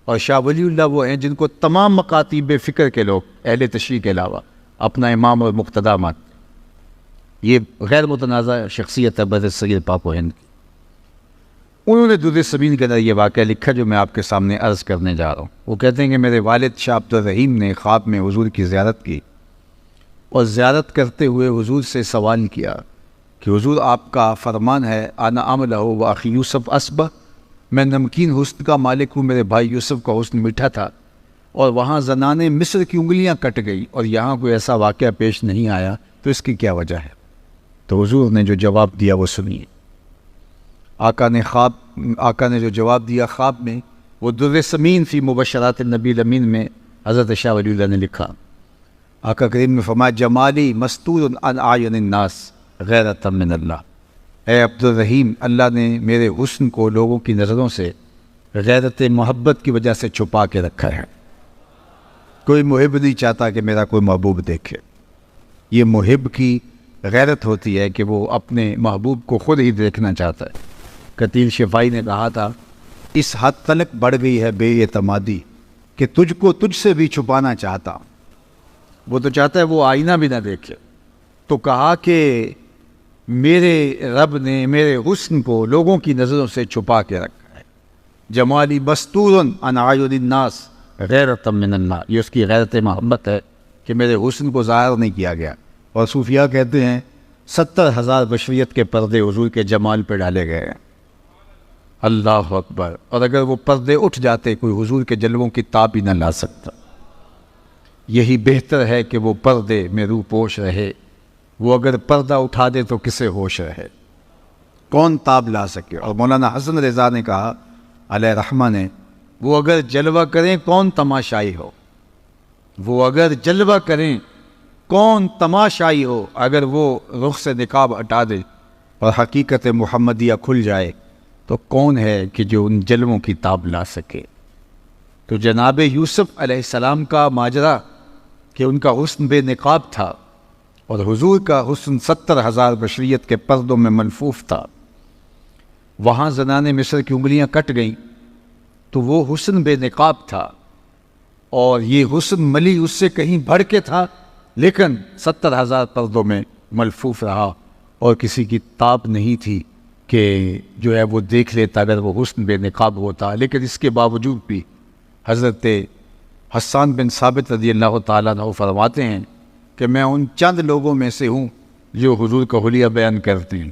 اور شاہ ولی اللہ وہ ہیں جن کو تمام مکاتیب فکر کے لوگ اہل تشریح کے علاوہ اپنا امام اور مقتدیٰ مانتے، یہ غیر متنازع شخصیت ہے بر صغیر پاک و ہند کی۔ انہوں نے در ثمین کے اندر یہ واقعہ لکھا جو میں آپ کے سامنے عرض کرنے جا رہا ہوں۔ وہ کہتے ہیں کہ میرے والد شاہ عبد الرحیم نے خواب میں حضور کی زیارت کی اور زیارت کرتے ہوئے حضور سے سوال کیا کہ حضور آپ کا فرمان ہے انا املہ و اخی یوسف اصبح، میں نمکین حسن کا مالک ہوں، میرے بھائی یوسف کا حسن میٹھا تھا، اور وہاں زنان مصر کی انگلیاں کٹ گئی اور یہاں کوئی ایسا واقعہ پیش نہیں آیا، تو اس کی کیا وجہ ہے؟ تو حضور نے جو جواب دیا وہ سنیے۔ آقا نے جو جواب دیا خواب میں، وہ در ثمین فی مبشرات النبی الامین میں حضرت شاہ ولی اللہ نے لکھا۔ آقا کریم نے فرمایا جمالی مستور عن اعین الناس غیرۃ من اللہ، اے عبد الرحیم، اللہ نے میرے حسن کو لوگوں کی نظروں سے غیرت محبت کی وجہ سے چھپا کے رکھا ہے۔ کوئی محب نہیں چاہتا کہ میرا کوئی محبوب دیکھے۔ یہ محب کی غیرت ہوتی ہے کہ وہ اپنے محبوب کو خود ہی دیکھنا چاہتا ہے۔ قتیل شفائی نے کہا تھا اس حد تلک بڑھ گئی ہے بے اعتمادی کہ تجھ کو تجھ سے بھی چھپانا چاہتا، وہ تو چاہتا ہے وہ آئینہ بھی نہ دیکھے۔ تو کہا کہ میرے رب نے میرے حسن کو لوگوں کی نظروں سے چھپا کے رکھا ہے۔ جمالی مستور عن اعین الناس غیرۃ من اللہ، یہ اس کی غیرت محبت ہے کہ میرے حسن کو ظاہر نہیں کیا گیا. اور صوفیاء کہتے ہیں 70,000 بشریت کے پردے حضور کے جمال پہ ڈالے گئے ہیں. اللہ اکبر. اور اگر وہ پردے اٹھ جاتے کوئی حضور کے جلووں کی تاب ہی نہ لا سکتا. یہی بہتر ہے کہ وہ پردے میں روح پوش رہے. وہ اگر پردہ اٹھا دے تو کسے ہوش رہے, کون تاب لا سکے. اور مولانا حسن رضا نے کہا علیہ رحمہ نے, وہ اگر جلوہ کریں کون تماشائی ہو, وہ اگر جلوہ کریں کون تماشائی ہو. اگر وہ رخ سے نقاب ہٹا دے اور حقیقت محمدیہ کھل جائے تو کون ہے کہ جو ان جلووں کی تاب لا سکے. تو جناب یوسف علیہ السلام کا ماجرا کہ ان کا حسن بے نقاب تھا اور حضور کا حسن 70,000 بشریت کے پردوں میں ملفوف تھا. وہاں زنان مصر کی انگلیاں کٹ گئیں تو وہ حسن بے نقاب تھا, اور یہ حسن ملی اس سے کہیں بڑھ کے تھا, لیکن 70,000 پردوں میں ملفوف رہا اور کسی کی تاب نہیں تھی کہ جو ہے وہ دیکھ لیتا اگر وہ حسن بے نقاب ہوتا. لیکن اس کے باوجود بھی حضرت حسان بن ثابت رضی اللہ تعالیٰ عنہ فرماتے ہیں کہ میں ان چند لوگوں میں سے ہوں جو حضور کا حلیہ بیان کرتے ہیں.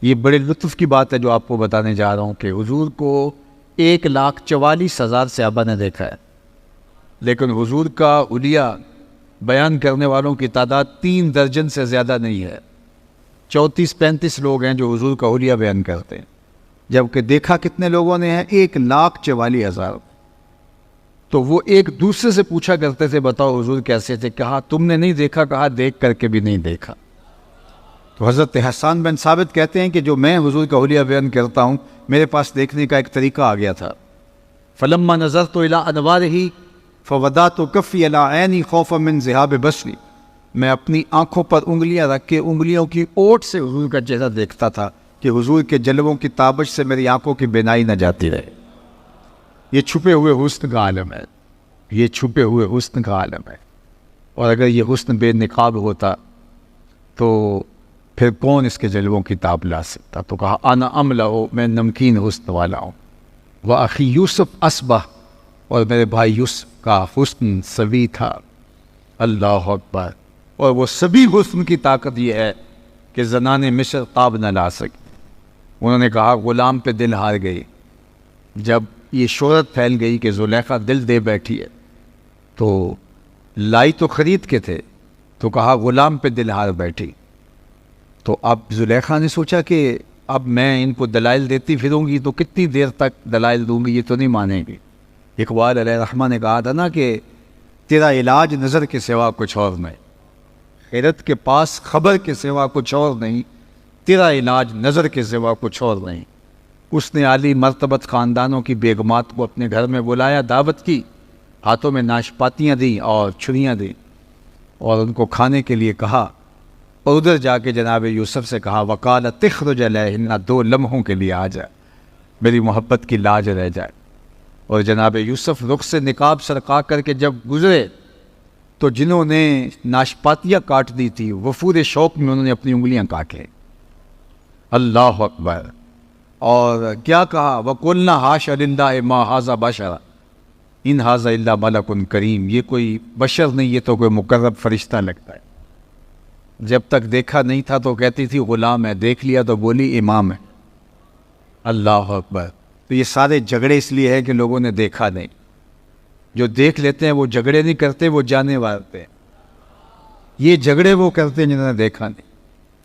یہ بڑے لطف کی بات ہے جو آپ کو بتانے جا رہا ہوں کہ حضور کو 1,44,000 صحابہ نے دیکھا ہے, لیکن حضور کا حلیہ بیان کرنے والوں کی تعداد 3 درجن سے زیادہ نہیں ہے. 34-35 لوگ ہیں جو حضور کا حلیہ بیان کرتے ہیں, جبکہ دیکھا کتنے لوگوں نے ہے 1,44,000. تو وہ ایک دوسرے سے پوچھا کرتے تھے بتاؤ حضور کیسے تھے, کہا تم نے نہیں دیکھا, کہا دیکھ کر کے بھی نہیں دیکھا. تو حضرت حسان بن ثابت کہتے ہیں کہ جو میں حضور کا حلیہ بیان کرتا ہوں میرے پاس دیکھنے کا ایک طریقہ آ گیا تھا. فلما نظرت الى انوارہ فوضعت کفی علی عینی خوفا من ذہاب بصری. میں اپنی آنکھوں پر انگلیاں رکھ کے انگلیوں کی اوٹ سے حضور کا چہرہ دیکھتا تھا کہ حضور کے جلووں کی تابش سے میری آنکھوں کی بینائی نہ جاتی رہے. یہ چھپے ہوئے حسن کا عالم ہے, یہ چھپے ہوئے حسن کا عالم ہے. اور اگر یہ حسن بے نقاب ہوتا تو پھر کون اس کے جلووں کی تاب لا سکتا. تو کہا انا املہ, میں نمکین حسن والا ہوں. وَأَخِي یوسف اصبح, اور میرے بھائی یوسف کا حسن سبی تھا. اللہ اکبر. اور وہ سبی حسن کی طاقت یہ ہے کہ زنان مصر تاب نہ لا سکی. انہوں نے کہا غلام پہ دل ہار گئی. جب یہ شہرت پھیل گئی کہ زلیخا دل دے بیٹھی ہے تو لائی تو خرید کے تھے, تو کہا غلام پہ دل ہار بیٹھی. تو اب زلیخا نے سوچا کہ اب میں ان کو دلائل دیتی پھروں گی تو کتنی دیر تک دلائل دوں گی, یہ تو نہیں مانیں گے. اقبال علیہ رحمہ نے کہا تھا نا کہ تیرا علاج نظر کے سوا کچھ اور نہیں, خیرت کے پاس خبر کے سوا کچھ اور نہیں, تیرا علاج نظر کے سوا کچھ اور نہیں. اس نے عالی مرتبت خاندانوں کی بیگمات کو اپنے گھر میں بلایا, دعوت کی, ہاتھوں میں ناشپاتیاں دیں اور چھریاں دیں اور ان کو کھانے کے لیے کہا. اور ادھر جا کے جناب یوسف سے کہا وقال تخرج علیہن, 2 لمحوں کے لیے آ جائے, میری محبت کی لاج رہ جائے. اور جناب یوسف رخ سے نقاب سرقا کر کے جب گزرے تو جنہوں نے ناشپاتیاں کاٹ دی تھی وفور شوق میں انہوں نے اپنی انگلیاں کاٹے. اللہ اکبر. اور کیا کہا وَقُلْنَا حَاشَ لِلَّهِ مَا هَذَا بَشَرًا إِنْ هَذَا إِلَّا مَلَكٌ کریم. یہ کوئی بشر نہیں, یہ تو کوئی مقرب فرشتہ لگتا ہے. جب تک دیکھا نہیں تھا تو کہتی تھی غلام ہے, دیکھ لیا تو بولی امام ہے. اللہ اکبر. تو یہ سارے جھگڑے اس لیے ہیں کہ لوگوں نے دیکھا نہیں. جو دیکھ لیتے ہیں وہ جھگڑے نہیں کرتے, وہ جانے مارتے ہیں. یہ جھگڑے وہ کرتے ہیں جنہوں نے دیکھا نہیں.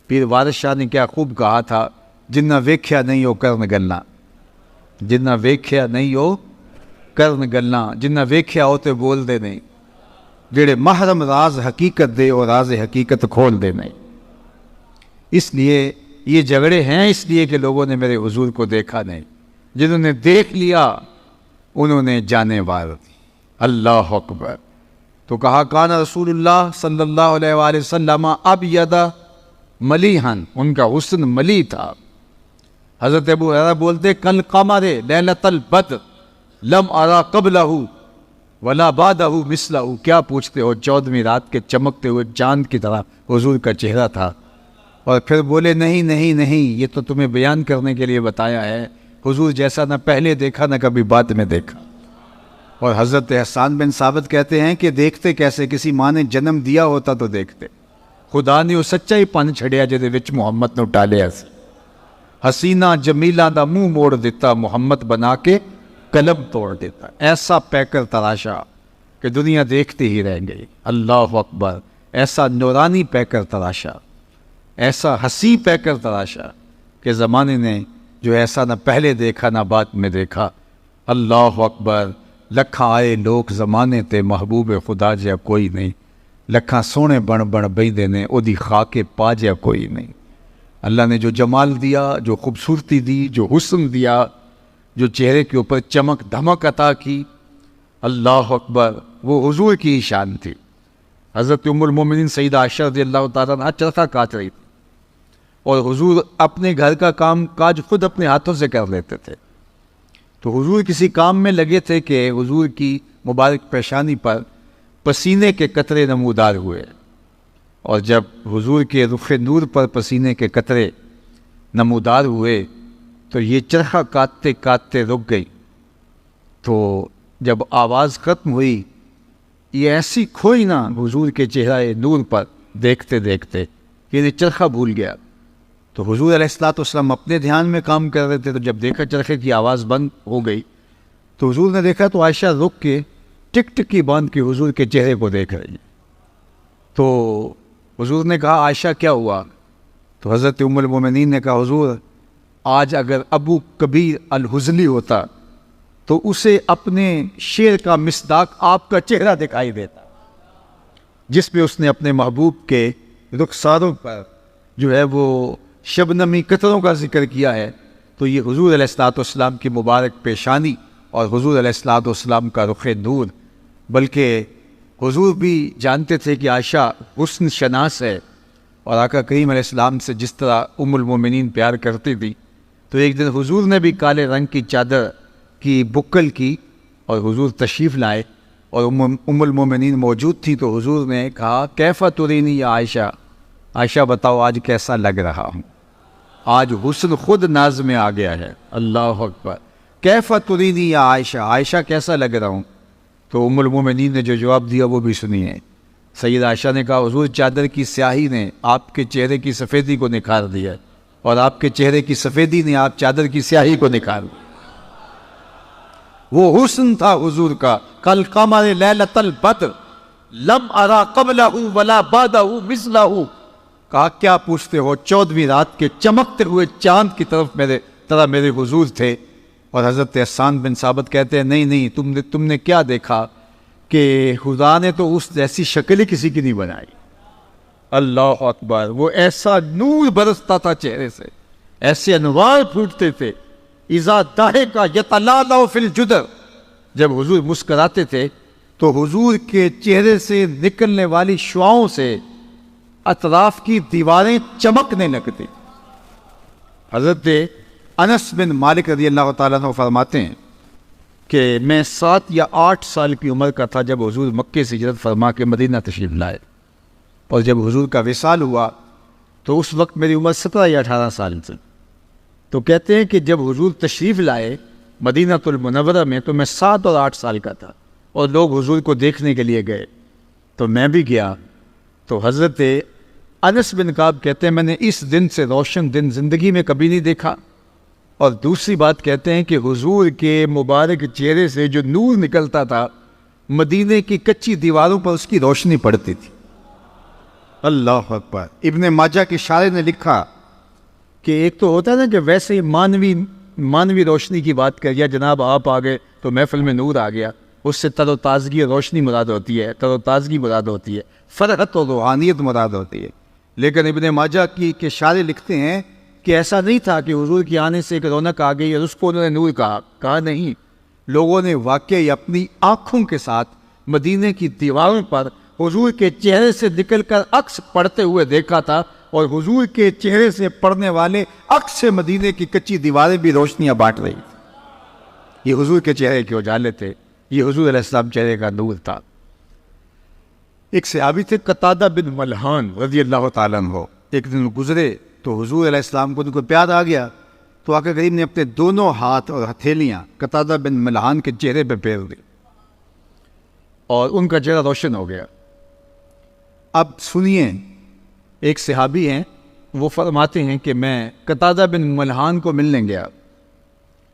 پیر وارث شاہ نے کیا خوب کہا تھا, جنہ ویکھیا نہیں ہو کرن گلنا, جنہ ویکھیا نہیں ہو کرن گلنا, جنہ ویکھیا ہو تے بول دے نہیں, جڑے محرم راز حقیقت دے اور راز حقیقت کھول دے نہیں. اس لیے یہ جھگڑے ہیں اس لیے کہ لوگوں نے میرے حضور کو دیکھا نہیں. جنہوں نے دیکھ لیا انہوں نے جانے وار دی. اللہ اکبر. تو کہا کان رسول اللہ صلی اللہ علیہ وآلہ وسلم ابید ملیحن, ان کا حسن ملی تھا. حضرت ابو ہریرہ بولتے کل قمر لیلۃ البدر لم ارا قبلہ ولا بعدہ مثلہ. کیا پوچھتے ہو, 14ویں رات کے چمکتے ہوئے چاند کی طرح حضور کا چہرہ تھا. اور پھر بولے نہیں نہیں نہیں, یہ تو تمہیں بیان کرنے کے لیے بتایا ہے, حضور جیسا نہ پہلے دیکھا نہ کبھی بعد میں دیکھا. اور حضرت حسان بن ثابت کہتے ہیں کہ دیکھتے کیسے، کسی ماں نے جنم دیا ہوتا تو دیکھتے، خدا نے وہ سچا ہی پن چھڑیا جہدے وچ محمد نو ٹالیا سی، حسینہ جمیلہ دا منہ موڑ دیتا، محمد بنا کے قلم توڑ دیتا، ایسا پیکر تراشا کہ دنیا دیکھتے ہی رہ گئی۔ اللہ اکبر، ایسا نورانی پیکر تراشا، ایسا ہنسی پیکر تراشا کہ زمانے نے جو ایسا نہ پہلے دیکھا نہ بعد میں دیکھا۔ اللہ اکبر، لکھاں آئے لوگ زمانے تے، محبوب خدا جا کوئی نہیں، لکھاں سونے بن بن بیندے نے، او دی خاک پا جا کوئی نہیں۔ اللہ نے جو جمال دیا، جو خوبصورتی دی، جو حسن دیا، جو چہرے کے اوپر چمک دھمک عطا کی، اللہ اکبر، وہ حضور کی شان تھی۔ حضرت ام المومنین سیدہ عائشہ رضی اللہ تعالیٰ عنہ چرخہ کاٹ رہی تھی، اور حضور اپنے گھر کا کام کاج خود اپنے ہاتھوں سے کر لیتے تھے۔ تو حضور کسی کام میں لگے تھے کہ حضور کی مبارک پیشانی پر پسینے کے قطرے نمودار ہوئے، اور جب حضور کے رخ نور پر پسینے کے قطرے نمودار ہوئے تو یہ چرخہ کاٹتے کاٹتے رک گئی۔ تو جب آواز ختم ہوئی، یہ ایسی کھوئی نہ حضور کے چہرہ نور پر دیکھتے دیکھتے کہ یہ چرخہ بھول گیا۔ تو حضور علیہ السلام اپنے دھیان میں کام کر رہے تھے، تو جب دیکھا چرخے کی آواز بند ہو گئی تو حضور نے دیکھا تو عائشہ رک کے ٹک ٹکی باندھ کے حضور کے چہرے کو دیکھ رہی ہے۔ تو حضور نے کہا عائشہ کیا ہوا؟ تو حضرت ام المومنین نے کہا حضور آج اگر ابو کبیر الحزلی ہوتا تو اسے اپنے شعر کا مصداق آپ کا چہرہ دکھائی دیتا، جس میں اس نے اپنے محبوب کے رخساروں پر جو ہے وہ شبنمی قطروں کا ذکر کیا ہے۔ تو یہ حضور علیہ السلام کی مبارک پیشانی اور حضور علیہ السلام کا رخ نور، بلکہ حضور بھی جانتے تھے کہ عائشہ حسن شناس ہے، اور آقا کریم علیہ السلام سے جس طرح ام المومنین پیار کرتی تھی، تو ایک دن حضور نے بھی کالے رنگ کی چادر کی بکل کی اور حضور تشریف لائے، اور ام المومنین موجود تھی۔ تو حضور نے کہا کیفا ترینی یا عائشہ، عائشہ بتاؤ آج کیسا لگ رہا ہوں، آج حسن خود ناز میں آ گیا ہے۔ اللہ اکبر، کیفا ترینی یا عائشہ، عائشہ کیسا لگ رہا ہوں؟ تو ام المومنین نے جو جواب دیا وہ بھی سنیے۔ سید عائشہ نے کہا حضور چادر کی سیاہی نے آپ کے چہرے کی سفیدی کو نکھار دیا، اور آپ کے چہرے کی سفیدی نے آپ چادر کی سیاہی کو نکھار دیا۔ وہ حسن تھا حضور کا، کل قمر لیلۃ البدر لم ارا قبلہ ولا بعدہ مثلہ۔ کہا کیا پوچھتے ہو، 14ویں رات کے چمکتے ہوئے چاند کی طرف میرے حضور تھے۔ اور حضرت حسان بن ثابت کہتے ہیں نہیں تم نے کیا دیکھا کہ خدا نے تو اس جیسی شکل ہی کسی کی نہیں بنائی۔ اللہ اکبر، وہ ایسا نور برستا تھا چہرے سے، ایسے انوار پھوٹتے تھے۔ اذا ضحک یتلالأ فی الجدر، جب حضور مسکراتے تھے تو حضور کے چہرے سے نکلنے والی شعاؤں سے اطراف کی دیواریں چمکنے لگتی۔ حضرت انس بن مالک رضی اللہ تعالیٰ عنہ فرماتے ہیں کہ میں 7 یا 8 سال کی عمر کا تھا جب حضور مکے سے ہجرت فرما کے مدینہ تشریف لائے، اور جب حضور کا وصال ہوا تو اس وقت میری عمر 17 یا 18 سال تھی۔ تو کہتے ہیں کہ جب حضور تشریف لائے مدینہ المنورہ میں تو میں 7 اور 8 سال کا تھا، اور لوگ حضور کو دیکھنے کے لیے گئے تو میں بھی گیا۔ تو حضرت انس بن کعب کہتے ہیں میں نے اس دن سے روشن دن زندگی میں کبھی نہیں دیکھا، اور دوسری بات کہتے ہیں کہ حضور کے مبارک چہرے سے جو نور نکلتا تھا مدینے کی کچی دیواروں پر اس کی روشنی پڑتی تھی۔ اللہ اکبر۔ ابن ماجہ کے شارح نے لکھا کہ ایک تو ہوتا ہے نا کہ ویسے ہی مانوی روشنی کی بات کریے، جناب آپ آ گئے تو محفل میں نور آ گیا، اس سے تر و تازگی اور روشنی مراد ہوتی ہے، تر و تازگی مراد ہوتی ہے، فرحت و روحانیت مراد ہوتی ہے۔ لیکن ابن ماجہ کے شارح لکھتے ہیں کہ ایسا نہیں تھا کہ حضور کے آنے سے ایک رونق آ گئی اور اس کو انہوں نے نور کہا نہیں، لوگوں نے واقعی اپنی آنکھوں کے ساتھ مدینے کی دیواروں پر حضور کے چہرے سے نکل کر عکس پڑھتے ہوئے دیکھا تھا، اور حضور کے چہرے سے پڑھنے والے عکس سے مدینے کی کچی دیواریں بھی روشنیاں بانٹ رہی تھیں۔ یہ حضور کے چہرے کے اجالے تھے، یہ حضور علیہ السلام چہرے کا نور تھا۔ ایک صحابی تھے قتادہ بن ملحان رضی اللہ تعالیٰ عنہ، ایک دن گزرے تو حضور علیہ السلام کو ان کو پیار آ گیا، تو آقا کریم نے اپنے دونوں ہاتھ اور ہتھیلیاں قتادہ بن ملحان کے چہرے پہ پھیر دی، اور ان کا چہرہ روشن ہو گیا۔ اب سنیے، ایک صحابی ہیں، وہ فرماتے ہیں کہ میں قتادہ بن ملحان کو ملنے گیا،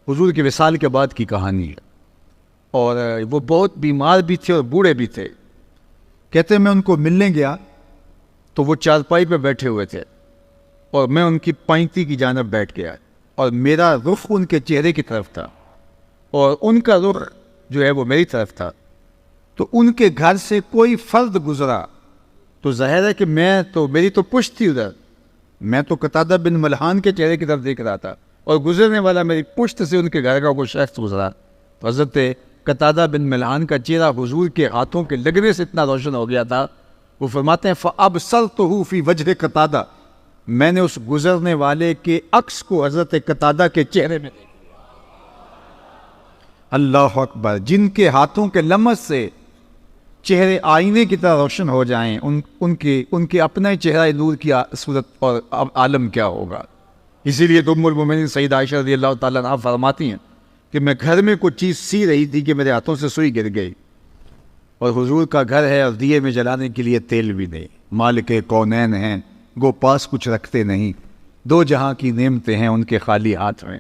حضور کے وصال کے بعد کی کہانی ہے، اور وہ بہت بیمار بھی تھے اور بوڑھے بھی تھے۔ کہتے ہیں میں ان کو ملنے گیا تو وہ چارپائی پہ بیٹھے ہوئے تھے اور میں ان کی پائنتی کی جانب بیٹھ گیا، اور میرا رخ ان کے چہرے کی طرف تھا اور ان کا رخ جو ہے وہ میری طرف تھا۔ تو ان کے گھر سے کوئی فرد گزرا تو ظاہر ہے کہ میری تو پشت تھی ادھر، میں تو قتادہ بن ملحان کے چہرے کی طرف دیکھ رہا تھا، اور گزرنے والا میری پشت سے ان کے گھر کا کوئی شخص گزرا تو حضرت قتادہ بن ملحان کا چہرہ حضور کے ہاتھوں کے لگنے سے اتنا روشن ہو گیا تھا، وہ فرماتے ہیں فَأَبْصَرْتُهُ فِي وَجْهِ قتادہ، میں نے اس گزرنے والے کے عکس کو حضرت قتادہ کے چہرے میں دیکھا۔ اللہ اکبر! جن کے ہاتھوں کے لمس سے چہرے آئینے کی طرح روشن ہو جائیں، ان کے اپنا چہرہ نور کی صورت اور عالم کیا ہوگا۔ اسی لیے تو ام المومنین سیدہ عائشہ رضی اللہ تعالیٰ عنہا فرماتی ہیں کہ میں گھر میں کوئی چیز سی رہی تھی کہ میرے ہاتھوں سے سوئی گر گئی، اور حضور کا گھر ہے اور دیے میں جلانے کے لیے تیل بھی نہیں، مالک کونین ہیں، گو پاس کچھ رکھتے نہیں، دو جہاں کی نعمتیں ہیں ان کے خالی ہاتھ میں۔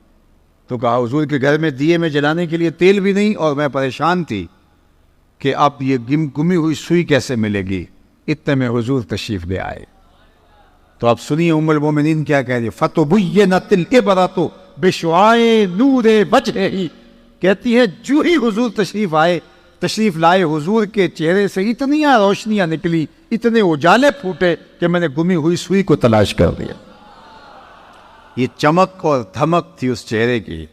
تو کہا حضور کے گھر میں دیے میں جلانے کے لیے تیل بھی نہیں، اور میں پریشان تھی کہ اب یہ گمی ہوئی سوئی کیسے ملے گی، اتنے میں حضور تشریف لے آئے۔ تو آپ سنیے ام المومنین کیا کہہ رہی، فَتُبُيِّنَتِ الْعِبْرَةُ بِشُعَاعِ نُورِ وَجْهِهِ، کہتی ہے جو ہی حضور تشریف لائے، حضور کے چہرے سے اتنی روشنیاں نکلی، اتنے اجالے پھوٹے کہ میں نے گمی ہوئی سوئی کو تلاش کر دیا۔ یہ چمک اور دھمک تھی اس چہرے کی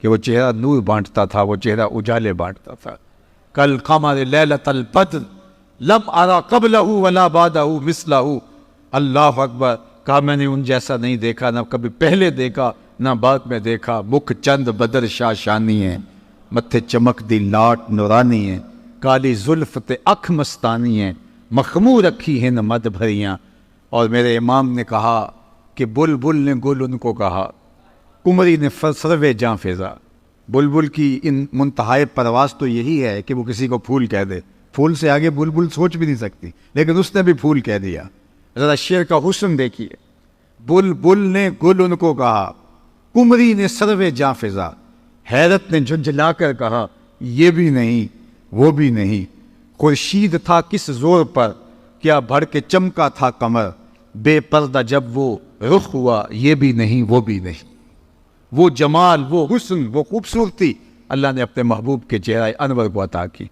کہ وہ چہرہ نور بانٹتا تھا، وہ چہرہ اجالے بانٹتا تھا۔ کل قمر لیلۃ البدر لم ارى قبلہ ولا بعدہ مثلہ، اللہ اکبر! کہا میں نے ان جیسا نہیں دیکھا، نہ کبھی پہلے دیکھا نہ بعد میں دیکھا۔ مکھ چند بدر شاہ شانی ہیں، متھے چمک دی لاٹ نورانی ہیں، کالی زلف تے اکھ مستانی ہیں، مخمور رکھی ہیں مد بھریاں۔ اور میرے امام نے کہا کہ بلبل نے گل ان کو کہا، کمری نے سروے جاں فضا۔ بلبل کی ان منتہائے پرواز تو یہی ہے کہ وہ کسی کو پھول کہہ دے، پھول سے آگے بلبل سوچ بھی نہیں سکتی، لیکن اس نے بھی پھول کہہ دیا۔ ذرا شعر کا حسن دیکھیے، بلبل نے گل ان کو کہا، کمری نے سروے جاں فضا، حیرت نے جھنجھلا کر کہا یہ بھی نہیں وہ بھی نہیں، خورشید تھا کس زور پر، کیا بھڑ کے چمکا تھا قمر، بے پردہ جب وہ رخ ہوا یہ بھی نہیں وہ بھی نہیں۔ وہ جمال، وہ حسن، وہ خوبصورتی اللہ نے اپنے محبوب کے چہرہ انور کو عطا کی۔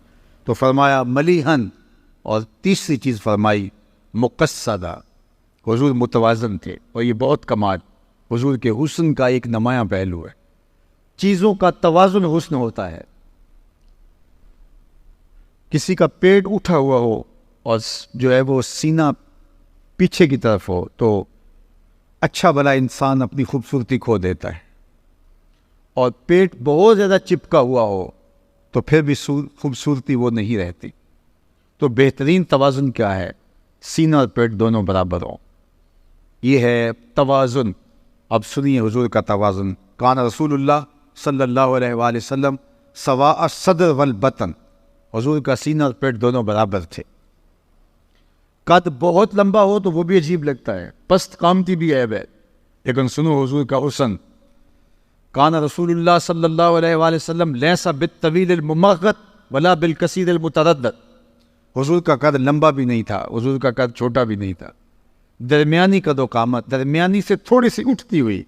تو فرمایا ملیحن، اور تیسری چیز فرمائی مقصدہ، حضور متوازن تھے، اور یہ بہت کمال حضور کے حسن کا ایک نمایاں پہلو ہے۔ چیزوں کا توازن حسن ہوتا ہے۔ کسی کا پیٹ اٹھا ہوا ہو اور جو ہے وہ سینہ پیچھے کی طرف ہو تو اچھا بھلا انسان اپنی خوبصورتی کھو دیتا ہے، اور پیٹ بہت زیادہ چپکا ہوا ہو تو پھر بھی خوبصورتی وہ نہیں رہتی۔ تو بہترین توازن کیا ہے؟ سینہ اور پیٹ دونوں برابر ہوں، یہ ہے توازن۔ اب سنیے حضور کا توازن، کان رسول اللہ صلی اللہ علیہ وآلہ وسلم سواء الصدر والبطن، حضور کا سینہ اور پیٹ دونوں برابر تھے۔ قد بہت لمبا ہو تو وہ بھی عجیب لگتا ہے، پست قامتی بھی عیب ہے، لیکن سنو حضور کا حسن، کان رسول اللہ صلی اللہ علیہ وآلہ وسلم لیسا بالطویل الممغط ولا بالکثیر المتردد، حضور کا قد لمبا بھی نہیں تھا، حضور کا قد چھوٹا بھی نہیں تھا، درمیانی قد و قامت، درمیانی سے تھوڑی سی اٹھتی ہوئی۔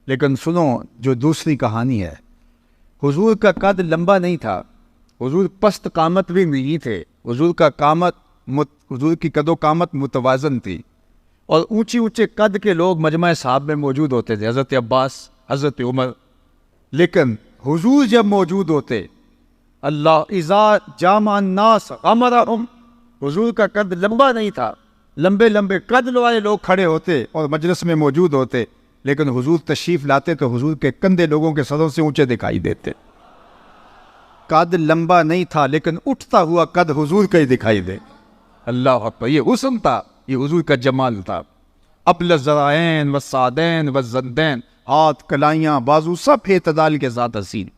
لیکن سنو جو دوسری کہانی ہے، حضور کا قد لمبا نہیں تھا، حضور پست قامت بھی نہیں تھے، حضور کی قد و قامت متوازن تھی، اور اونچے قد کے لوگ مجمع صحاب میں موجود ہوتے تھے، حضرت عباس، حضرت عمر، لیکن حضور جب موجود ہوتے، اللہ اذا جامع الناس غمرہم، حضور کا قد لمبا نہیں تھا، لمبے قد والے لوگ کھڑے ہوتے اور مجلس میں موجود ہوتے، لیکن حضور تشریف لاتے تو حضور کے کندھے لوگوں کے سروں سے اونچے دکھائی دیتے۔ قد لمبا نہیں تھا لیکن اٹھتا ہوا قد حضور کا ہی دکھائی دے۔ اللہ اکبر! یہ حسن تھا، یہ حضور کا جمال تھا۔ ابل الذرائین والسعدین والزندین، ہاتھ، کلائیاں، بازو سب اعتدال کے ساتھ حسین۔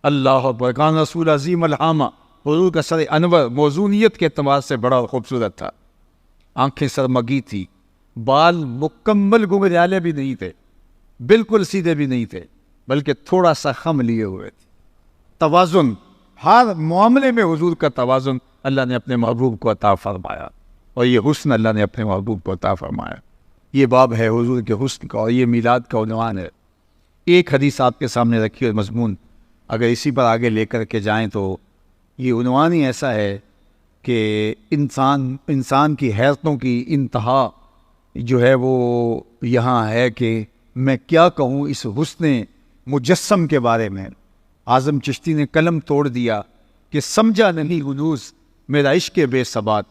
اللہ اکبر! کان رسول عظیم الحامہ حضور کا سر انور موزونیت کے اعتبار سے بڑا خوبصورت تھا، آنکھیں سرمگی تھی، بال مکمل گھنگریالے بھی نہیں تھے، بالکل سیدھے بھی نہیں تھے، بلکہ تھوڑا سا خم لیے ہوئے تھے۔ توازن، ہر معاملے میں حضور کا توازن اللہ نے اپنے محبوب کو عطا فرمایا، اور یہ حسن اللہ نے اپنے محبوب کو عطا فرمایا۔ یہ باب ہے حضور کے حسن کا، اور یہ میلاد کا عنوان ہے۔ ایک حدیث آپ کے سامنے رکھی اور مضمون اگر اسی پر آگے لے کر کے جائیں تو یہ عنوان ہی ایسا ہے کہ انسان کی حیرتوں کی انتہا جو ہے وہ یہاں ہے کہ میں کیا کہوں اس حسن مجسم کے بارے میں۔ اعظم چشتی نے قلم توڑ دیا کہ سمجھا نہیں ہنوز میرا عشق بے ثبات،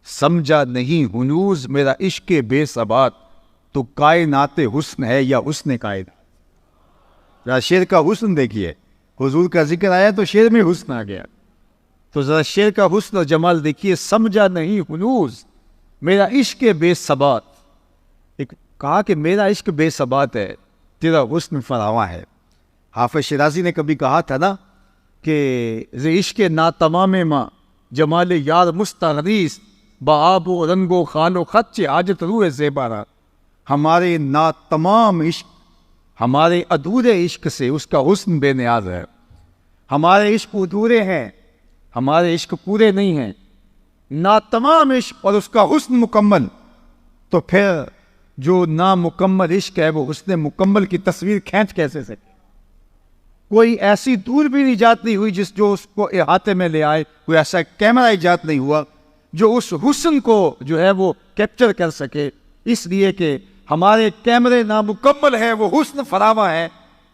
سمجھا نہیں ہنوز میرا عشق بے ثبات، تو کائنات حسن ہے یا حسن کائنات۔ ذرا شعر کا حسن دیکھیے، حضور کا ذکر آیا تو شعر میں حسن آ گیا، تو ذرا شعر کا حسن اور جمال دیکھیے۔ سمجھا نہیں ہنوز میرا عشق بے ثبات، ایک کہا کہ میرا عشق بے ثبات ہے، تیرا حسن فراواں ہے۔ حافظ شیرازی نے کبھی کہا تھا نا کہ ز عشق ناتمام ماں جمال یار مستغریس، بآب و رنگ و خال و خط حاجت روح زیبارہ۔ ہمارے ناتمام عشق، ہمارے ادھورے عشق سے اس کا حسن بے نیاز ہے۔ ہمارے عشق ادھورے ہیں، ہمارے عشق پورے نہیں ہیں، ناتمام عشق اور اس کا حسن مکمل، تو پھر جو نامکمل عشق ہے وہ حسن مکمل کی تصویر کھینچ کیسے سکے؟ کوئی ایسی دور بھی ایجاد نہیں ہوئی جو اس کو احاطے میں لے آئے، کوئی ایسا کیمرہ ایجاد نہیں ہوا جو اس حسن کو جو ہے وہ کیپچر کر سکے، اس لیے کہ ہمارے کیمرے نامکمل ہیں، وہ حسن فراواں ہے۔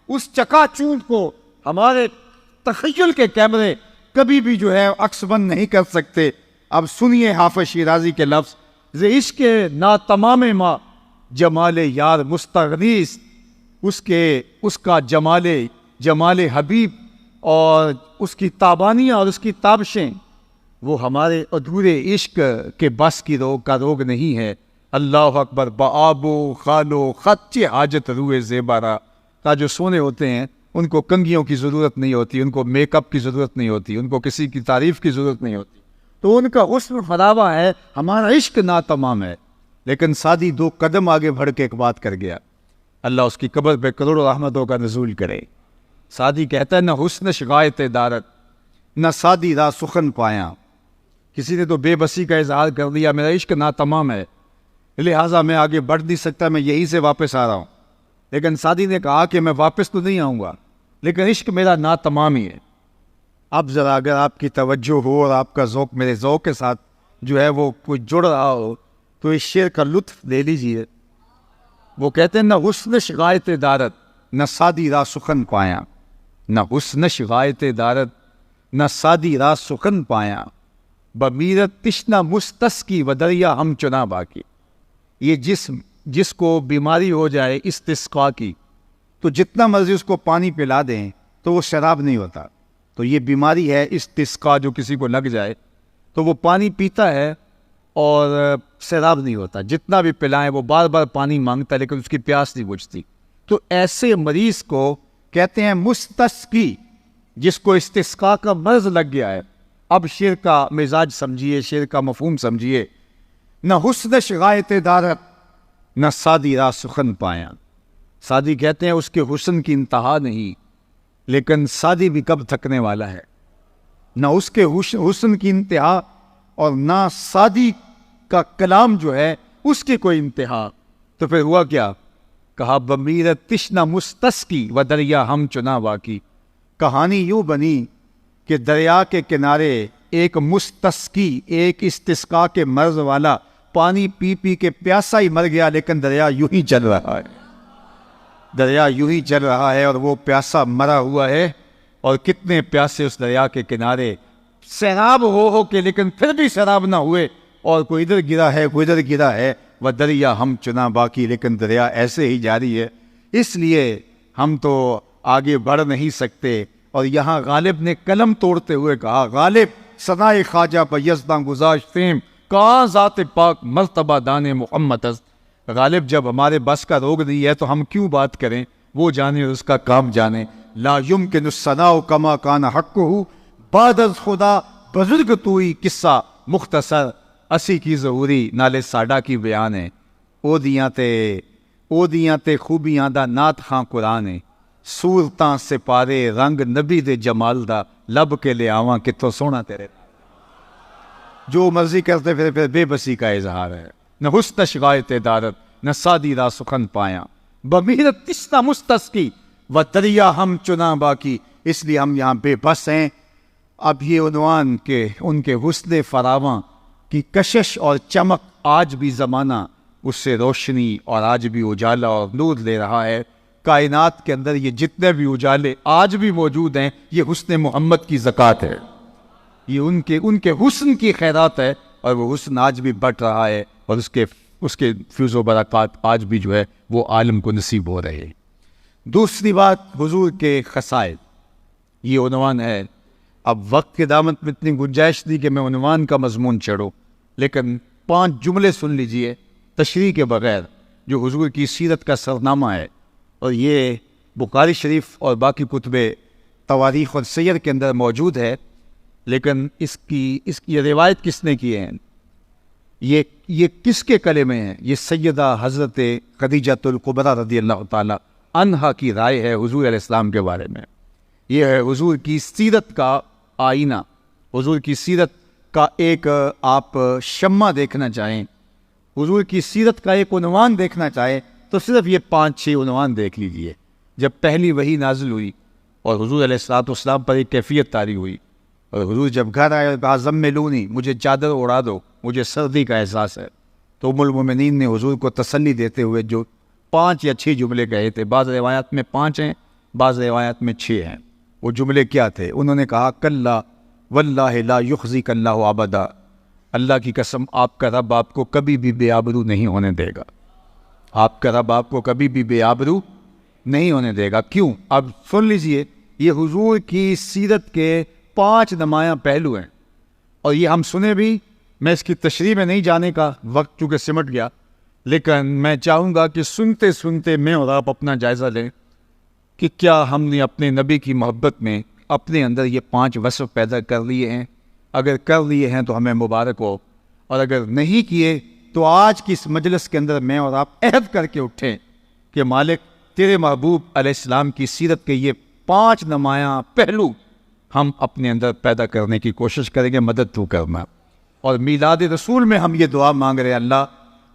اس چکا چوند کو ہمارے تخیل کے کیمرے کبھی بھی جو ہے عکس بند نہیں کر سکتے۔ اب سنیے حافظ شیرازی کے لفظ، ز عشق ناتمام ماں جمال یار مستغریس، اس کا جمال حبیب اور اس کی تابانیاں اور اس کی تابشیں وہ ہمارے ادھورے عشق کے بس کی روگ نہیں ہے۔ اللہ اکبر، بآب و خال و خط حاجت روح زیبارہ۔ کا جو سونے ہوتے ہیں ان کو کنگھیوں کی ضرورت نہیں ہوتی، ان کو میک اپ کی ضرورت نہیں ہوتی، ان کو کسی کی تعریف کی ضرورت نہیں ہوتی، تو ان کا حسن فراواں ہے، ہمارا عشق ناتمام ہے۔ لیکن سادی دو قدم آگے بڑھ کے ایک بات کر گیا، اللہ اس کی قبر پہ کروڑوں رحمتوں کا نزول کرے۔ سادی کہتا ہے، نہ حسن شغایت دارت، نہ سادی را سخن پایا۔ کسی نے تو بے بسی کا اظہار کر دیا، میرا عشق ناتمام ہے، لہٰذا میں آگے بڑھ نہیں سکتا، میں یہیں سے واپس آ رہا ہوں۔ لیکن سادی نے کہا کہ میں واپس تو نہیں آؤں گا، لیکن عشق میرا ناتمام ہی ہے۔ اب ذرا اگر آپ کی توجہ ہو اور آپ کا ذوق میرے ذوق کے ساتھ جو ہے وہ کوئی جڑ رہا ہو تو اس شعر کا لطف لے لیجئے۔ وہ کہتے ہیں، نہ حسن شغایت دارت، نہ سادی را سخن پایا، نہ حسن شغایت دارت، نہ سادی را سخن پایا، بمیرت تشنا مستسقی و دریا ہم چنا باقی۔ یہ جس کو بیماری ہو جائے استسقا کی، تو جتنا مرضی اس کو پانی پلا دیں تو وہ شراب نہیں ہوتا۔ تو یہ بیماری ہے استسقا، جو کسی کو لگ جائے تو وہ پانی پیتا ہے اور سیراب نہیں ہوتا، جتنا بھی پلائیں وہ بار بار پانی مانگتا ہے لیکن اس کی پیاس نہیں بجھتی۔ تو ایسے مریض کو کہتے ہیں مستسقی، جس کو استسقا کا مرض لگ گیا ہے۔ اب شعر کا مزاج سمجھیے، شعر کا مفہوم سمجھیے، نہ حسن شغایت دارت، نہ سادی را سخن پایا۔ سادی کہتے ہیں اس کے حسن کی انتہا نہیں، لیکن سادی بھی کب تھکنے والا ہے، نہ اس کے حسن کی انتہا اور نہ سادی کا کلام جو ہے اس کی کوئی انتہا۔ تو پھر ہوا کیا؟ کہا، بمیرت تشنا مستسقی و دریا ہم چنا باقی۔ کہانی یوں بنی کہ دریا کے کنارے ایک مستسقی، ایک استسقا کے مرض والا پانی پی پی کے پیاسا ہی مر گیا، لیکن دریا یوں ہی چل رہا ہے، دریا یوں ہی چل رہا ہے اور وہ پیاسا مرا ہوا ہے۔ اور کتنے پیاسے اس دریا کے کنارے سیراب ہو کے، لیکن پھر بھی سیراب نہ ہوئے، اور کوئی ادھر گرا ہے کوئی ادھر گرا ہے، وہ دریا ہم چنا باقی، لیکن دریا ایسے ہی جاری ہے۔ اس لیے ہم تو آگے بڑھ نہیں سکتے۔ اور یہاں غالب نے قلم توڑتے ہوئے کہا، غالب ثنائے خواجہ بیزداں گزاشت فیم، کہاں ذات پاک مرتبہ دان محمد است۔ غالب جب ہمارے بس کا روگ نہیں ہے تو ہم کیوں بات کریں، وہ جانے اور اس کا کام جانے۔ لا یمکن الثناء کما کان حقہ، بعد از خدا بزرگ توئی قصہ مختصر اسی کی ضروری نالے ساڈا کی بیان ہے او دیاں تے خوبیاں دا نات خاں قرآن ہے صورتاں سپارے رنگ نبی دے جمال دا لب کے لے آواں کتوں سونا تیرے جو مرضی کرتے پھر بے بسی کا اظہار ہے نہ حسن شغایت دارت نہ سادی را سخن پایا بمیرت تسنا مستسقی و دریا ہم چنا باقی اس لیے ہم یہاں بے بس ہیں. اب یہ عنوان کہ ان کے حسن فراواں کی کشش اور چمک آج بھی زمانہ اس سے روشنی اور آج بھی اجالا اور نور لے رہا ہے. کائنات کے اندر یہ جتنے بھی اجالے آج بھی موجود ہیں یہ حسن محمد کی زکوٰۃ ہے, یہ ان کے حسن کی خیرات ہے, اور وہ حسن آج بھی بڑھ رہا ہے اور اس کے فیض و برکات آج بھی جو ہے وہ عالم کو نصیب ہو رہے ہیں. دوسری بات حضور کے خصائل, یہ عنوان ہے. اب وقت کی دامت میں اتنی گنجائش دی کہ میں عنوان کا مضمون چڑھوں, لیکن 5 جملے سن لیجئے تشریح کے بغیر جو حضور کی سیرت کا سرنامہ ہے, اور یہ بخاری شریف اور باقی کتب تواریخ اور سیر کے اندر موجود ہے. لیکن اس کی روایت کس نے کی ہے, یہ کس کے کلمے ہیں؟ یہ سیدہ حضرت خدیجۃ الکبریٰ رضی اللہ تعالی عنہا کی رائے ہے حضور علیہ السلام کے بارے میں. یہ ہے حضور کی سیرت کا آئینہ. حضور کی سیرت کا ایک آپ شمع دیکھنا چاہیں, حضور کی سیرت کا ایک عنوان دیکھنا چاہیں تو صرف یہ 5-6 عنوان دیکھ لیجئے. جب پہلی وحی نازل ہوئی اور حضور علیہ السلام پر ایک کیفیت طاری ہوئی, اور حضور جب گھر آئے اور کہا زملونی, مجھے چادر اڑا دو, مجھے سردی کا احساس ہے, تو ام المومنین نے حضور کو تسلی دیتے ہوئے جو 5 یا 6 جملے کہے تھے. بعض روایات میں 5 ہیں, بعض روایات میں 6 ہیں. وہ جملے کیا تھے؟ انہوں نے کہا کلا واللہ لا یخزیک اللہ ابدا, اللہ کی قسم آپ کا رب آپ کو کبھی بھی بے آبرو نہیں ہونے دے گا. آپ کا رب آپ کو کبھی بھی بے آبرو نہیں ہونے دے گا. کیوں؟ اب سن لیجئے, یہ حضور کی سیرت کے 5 نمایاں پہلو ہیں, اور یہ ہم سنے بھی. میں اس کی تشریح میں نہیں جانے کا وقت چونکہ سمٹ گیا, لیکن میں چاہوں گا کہ سنتے سنتے میں اور آپ اپنا جائزہ لیں کہ کیا ہم نے اپنے نبی کی محبت میں اپنے اندر یہ 5 وصف پیدا کر لیے ہیں. اگر کر لیے ہیں تو ہمیں مبارک ہو, اور اگر نہیں کیے تو آج کی اس مجلس کے اندر میں اور آپ عہد کر کے اٹھیں کہ مالک تیرے محبوب علیہ السلام کی سیرت کے یہ 5 نمایاں پہلو ہم اپنے اندر پیدا کرنے کی کوشش کریں گے, مدد تو کرنا. اور میلاد رسول میں ہم یہ دعا مانگ رہے ہیں, اللہ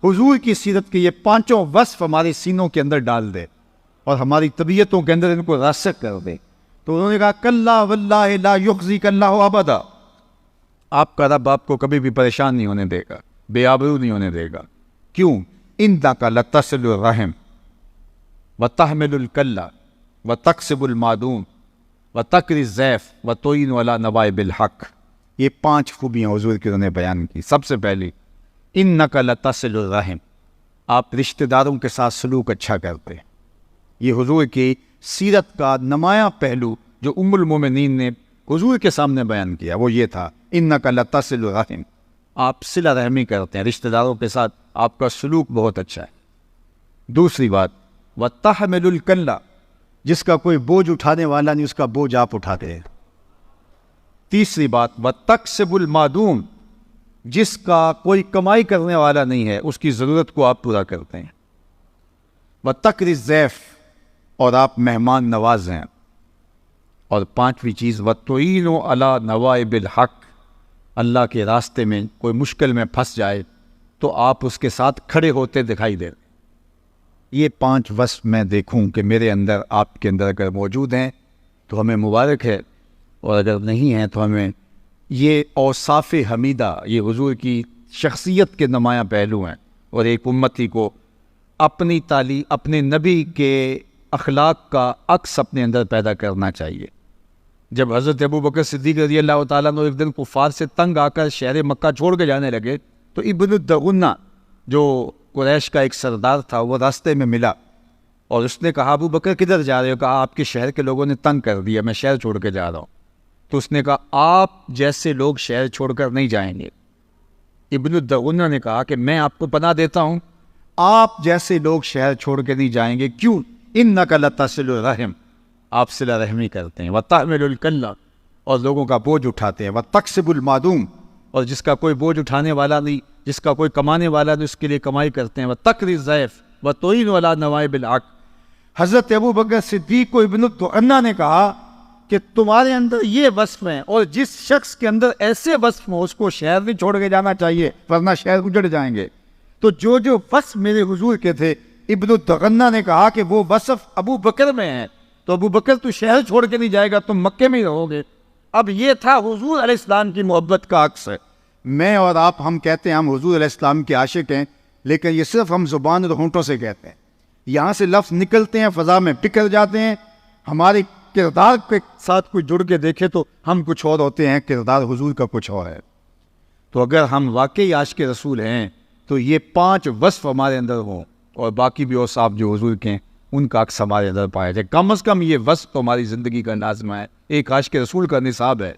حضور کی سیرت کے یہ 5 وصف ہمارے سینوں کے اندر ڈال دے اور ہماری طبیعتوں کے اندر ان کو راسخ کر دے. تو انہوں نے کہا کلا واللہ لا یخزیک اللہ ابدا, آپ کا رب آپ کو کبھی بھی پریشان نہیں ہونے دے گا, بے آبرو نہیں ہونے دے گا. کیوں؟ انک لتصل الرحم وتحمل الکلہ وتکسب المعدوم وتقری الضیف وتعین علی نوائب الحق. یہ 5 خوبیاں حضور کی انہوں نے بیان کی. سب سے پہلی انک لتصل الرحم, آپ رشتہ داروں کے ساتھ سلوک اچھا کرتے. یہ حضور کی سیرت کا نمایاں پہلو جو ام المومنین نے حضور کے سامنے بیان کیا وہ یہ تھا انک لتصل الرحم, آپ صلہ رحمی کرتے ہیں, رشتہ داروں کے ساتھ آپ کا سلوک بہت اچھا ہے. دوسری بات وتحمل الکلہ, جس کا کوئی بوجھ اٹھانے والا نہیں اس کا بوجھ آپ اٹھاتے ہیں. تیسری بات وتکسب المعدوم, جس کا کوئی کمائی کرنے والا نہیں ہے اس کی ضرورت کو آپ پورا کرتے ہیں. وتقری الضیف, اور آپ مہمان نواز ہیں. اور 5ویں چیز وتعین علی نوائب الحق, اللہ کے راستے میں کوئی مشکل میں پھنس جائے تو آپ اس کے ساتھ کھڑے ہوتے دکھائی دیں. یہ 5 وصف میں دیکھوں کہ میرے اندر آپ کے اندر اگر موجود ہیں تو ہمیں مبارک ہے, اور اگر نہیں ہیں تو ہمیں یہ اوصاف حمیدہ, یہ حضور کی شخصیت کے نمایاں پہلو ہیں. اور ایک امتی کو اپنی تعلیم, اپنے نبی کے اخلاق کا عکس اپنے اندر پیدا کرنا چاہیے. جب حضرت ابوبکر صدیق رضی اللہ تعالیٰ عنہ ایک دن کفار سے تنگ آ کر شہر مکہ چھوڑ کے جانے لگے تو ابن الدغنہ جو قریش کا ایک سردار تھا وہ راستے میں ملا, اور اس نے کہا ابوبکر کدھر جا رہے ہو؟ کہا آپ کے شہر کے لوگوں نے تنگ کر دیا, میں شہر چھوڑ کے جا رہا ہوں. تو اس نے کہا آپ جیسے لوگ شہر چھوڑ کر نہیں جائیں گے. ابن الدغنہ نے کہا کہ میں آپ کو پناہ دیتا ہوں, آپ جیسے لوگ شہر چھوڑ کے نہیں جائیں گے. کیوں؟ انک لتصل الرحم, آپ صلہ رحمی کرتے ہیں. وتحمل الکلہ, اور لوگوں کا بوجھ اٹھاتے ہیں، وَتَقْسِبُ الْمَعْدُومَ، اور جس کا کوئی بوجھ اٹھانے والا نہیں، جس کا کوئی کمانے والا نہیں، اس کے لیے کمائی کرتے ہیں، وَتَقْرِي الضَّيْفَ وَتُعِينُ عَلَىٰ نَوَائِبِ الْحَقِّ۔ حضرت ابو بکر صدیق کو ابن الدعنہ نے کہا کہ تمہارے اندر یہ وصف ہیں، اور جس شخص کے اندر ایسے وصف ہوں اس کو شہر نہیں چھوڑ کے جانا چاہیے ورنہ شہر اجڑ جائیں گے۔ تو جو وصف میرے حضور کے تھے، ابن الدعنہ نے کہا کہ وہ وصف ابو بکر میں ہیں، تو ابو بکر تو شہر چھوڑ کے نہیں جائے گا، تم مکے میں ہی رہو گے۔ اب یہ تھا حضور علیہ السلام کی محبت کا عکس ہے۔ میں اور آپ ہم کہتے ہیں ہم حضور علیہ السلام کے عاشق ہیں، لیکن یہ صرف ہم زبان اور ہونٹوں سے کہتے ہیں، یہاں سے لفظ نکلتے ہیں، فضا میں بکھر جاتے ہیں، ہمارے کردار کے ساتھ کوئی جڑ کے دیکھے تو ہم کچھ اور ہوتے ہیں، کردار حضور کا کچھ اور ہے۔ تو اگر ہم واقعی عاشق رسول ہیں تو یہ 5 وصف ہمارے اندر ہوں، اور باقی بھی اوصاف جو حضور کے ہیں ان کا عکس ہمارے اندر پایا جائے، کم از کم یہ وصف تو ہماری زندگی کا لازمہ ہے، ایک عاشق رسول کا نصاب ہے۔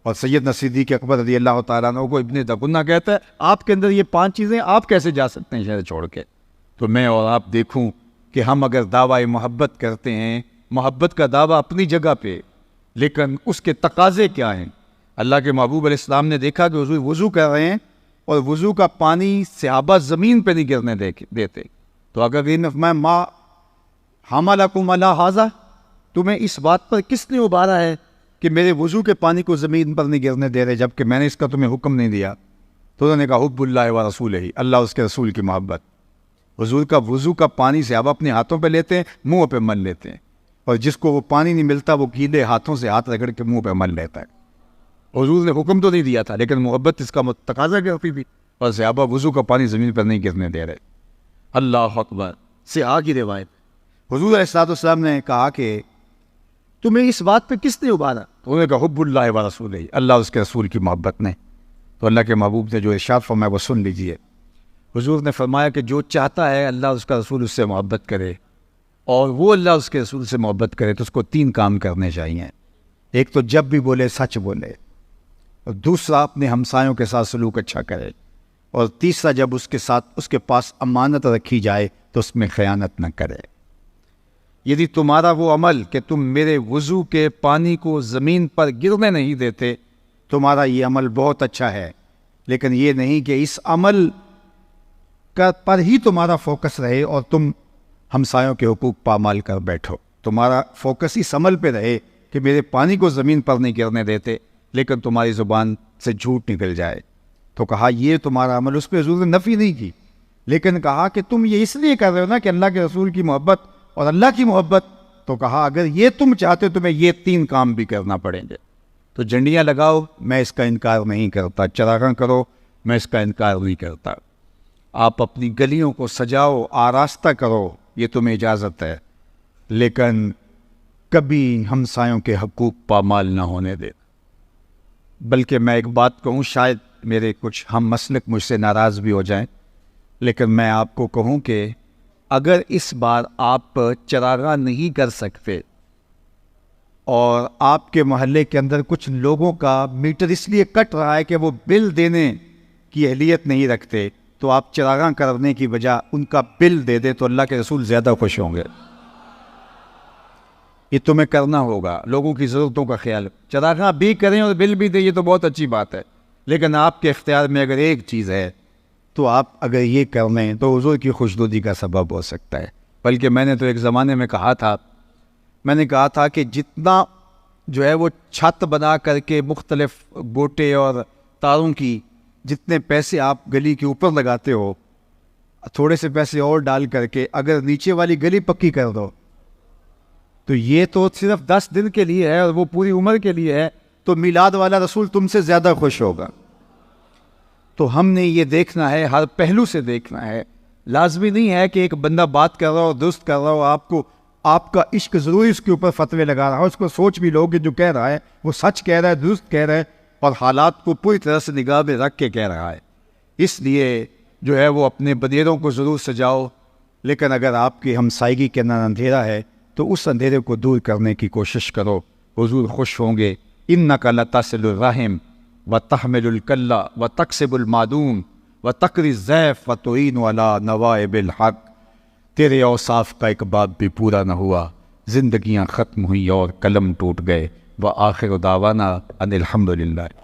اور سیدنا صدیق اکبر رضی اللہ تعالیٰ عنہ کو ابن دغنہ کہتا ہے آپ کے اندر یہ 5 چیزیں، آپ کیسے جا سکتے ہیں شہر چھوڑ کے؟ تو میں اور آپ دیکھوں کہ ہم اگر دعویٰ محبت کرتے ہیں، محبت کا دعویٰ اپنی جگہ پہ، لیکن اس کے تقاضے کیا ہیں؟ اللہ کے محبوب علیہ السلام نے دیکھا کہ حضور وضو کر رہے ہیں اور وضو کا پانی صحابہ زمین پہ نہیں گرنے دیتے، تو اگر میں ما حملکم علی ھذا، تمہیں اس بات پر کس نے ابھارا ہے کہ میرے وضو کے پانی کو زمین پر نہیں گرنے دے رہے جبکہ میں نے اس کا تمہیں حکم نہیں دیا؟ تو انہوں نے کہا حب اللہ و رسولہ، اللہ اس کے رسول کی محبت۔ حضور کا وضو کا پانی صحابہ اپنے ہاتھوں پہ لیتے ہیں، منہ پہ مل لیتے ہیں، اور جس کو وہ پانی نہیں ملتا وہ گیلے ہاتھوں سے ہاتھ رگڑ کے منہ پہ مل لیتا ہے۔ حضور نے حکم تو نہیں دیا تھا لیکن محبت اس کا تقاضا کرتی تھی، اور صحابہ وضو کا پانی زمین پر نہیں گرنے دے رہے۔ اللہ اکبر سے آگے روایت حضور علیہ السلام نے کہا کہ تمہیں اس بات پہ کس نے ابھارا؟ تو انہوں نے کہا حب اللہ و رسولہ، اللہ اس کے رسول کی محبت نے۔ تو اللہ کے محبوب نے جو ارشاد فرمایا وہ سن لیجئے۔ حضور نے فرمایا کہ جو چاہتا ہے اللہ اس کا رسول اس سے محبت کرے اور وہ اللہ اس کے رسول سے محبت کرے تو اس کو 3 کام کرنے چاہیے۔ ایک تو جب بھی بولے سچ بولے، اور دوسرا اپنے ہمسایوں کے ساتھ سلوک اچھا کرے، اور تیسرا جب اس کے پاس امانت رکھی جائے تو اس میں خیانت نہ کرے۔ یدی تمہارا وہ عمل کہ تم میرے وضو کے پانی کو زمین پر گرنے نہیں دیتے، تمہارا یہ عمل بہت اچھا ہے، لیکن یہ نہیں کہ اس عمل پر ہی تمہارا فوکس رہے اور تم ہمسایوں کے حقوق پامال کر بیٹھو۔ تمہارا فوکس اس عمل پہ رہے کہ میرے پانی کو زمین پر نہیں گرنے دیتے، لیکن تمہاری زبان سے جھوٹ نکل جائے۔ تو کہا یہ تمہارا عمل، اس پہ حضور نے نفی نہیں کی، لیکن کہا کہ تم یہ اس لیے کر رہے ہو نا کہ اللہ کے رسول کی محبت اور اللہ کی محبت، تو کہا اگر یہ تم چاہتے تو تمہیں یہ 3 کام بھی کرنا پڑیں گے۔ تو جھنڈیاں لگاؤ، میں اس کا انکار نہیں کرتا، چراغاں کرو، میں اس کا انکار نہیں کرتا، آپ اپنی گلیوں کو سجاؤ، آراستہ کرو، یہ تمہیں اجازت ہے، لیکن کبھی ہمسایوں کے حقوق پامال نہ ہونے دے۔ بلکہ میں ایک بات کہوں، شاید میرے کچھ ہم مسلک مجھ سے ناراض بھی ہو جائیں، لیکن میں آپ کو کہوں کہ اگر اس بار آپ چراغاں نہیں کر سکتے اور آپ کے محلے کے اندر کچھ لوگوں کا میٹر اس لیے کٹ رہا ہے کہ وہ بل دینے کی اہلیت نہیں رکھتے، تو آپ چراغاں کرنے کی بجائے ان کا بل دے دیں تو اللہ کے رسول زیادہ خوش ہوں گے۔ یہ تمہیں کرنا ہوگا، لوگوں کی ضرورتوں کا خیال، چراغاں بھی کریں اور بل بھی دیں، یہ تو بہت اچھی بات ہے، لیکن آپ کے اختیار میں اگر ایک چیز ہے تو آپ اگر یہ کر لیں تو حضور کی خوشنودی کا سبب ہو سکتا ہے۔ بلکہ میں نے تو ایک زمانے میں کہا تھا کہ جتنا جو ہے وہ چھت بنا کر کے مختلف گوٹے اور تاروں کی جتنے پیسے آپ گلی کے اوپر لگاتے ہو، تھوڑے سے پیسے اور ڈال کر کے اگر نیچے والی گلی پکی کر دو تو یہ تو صرف 10 دن کے لیے ہے اور وہ پوری عمر کے لیے ہے، تو میلاد والا رسول تم سے زیادہ خوش ہوگا۔ تو ہم نے یہ دیکھنا ہے، ہر پہلو سے دیکھنا ہے۔ لازمی نہیں ہے کہ ایک بندہ بات کر رہا ہو، درست کر رہا ہو، آپ کا عشق ضروری اس کے اوپر فتوے لگا رہا ہو، اس کو سوچ بھی لو کہ جو کہہ رہا ہے وہ سچ کہہ رہا ہے، درست کہہ رہا ہے، اور حالات کو پوری طرح سے نگاہ میں رکھ کے کہہ رہا ہے۔ اس لیے جو ہے وہ اپنے بدیروں کو ضرور سجاؤ، لیکن اگر آپ کی ہمسائیگی کے اندر اندھیرا ہے تو اس اندھیرے کو دور کرنے کی کوشش کرو، حضور خوش ہوں گے۔ اِنَّكَ لَتَصِلُ الرَّحِمَ وَتَحْمِلُ الْكَلَّ وَتَكْسِبُ الْمَعْدُومَ وَتَقْرِي الضَّيْفَ وَتُعِينُ عَلَىٰ نَوَائِبِ الْحَقِّ۔ تیرے اوصاف کا ایک باب بھی پورا نہ ہوا، زندگیاں ختم ہوئیں اور قلم ٹوٹ گئے، وآخر دعوانا ان الحمد للہ.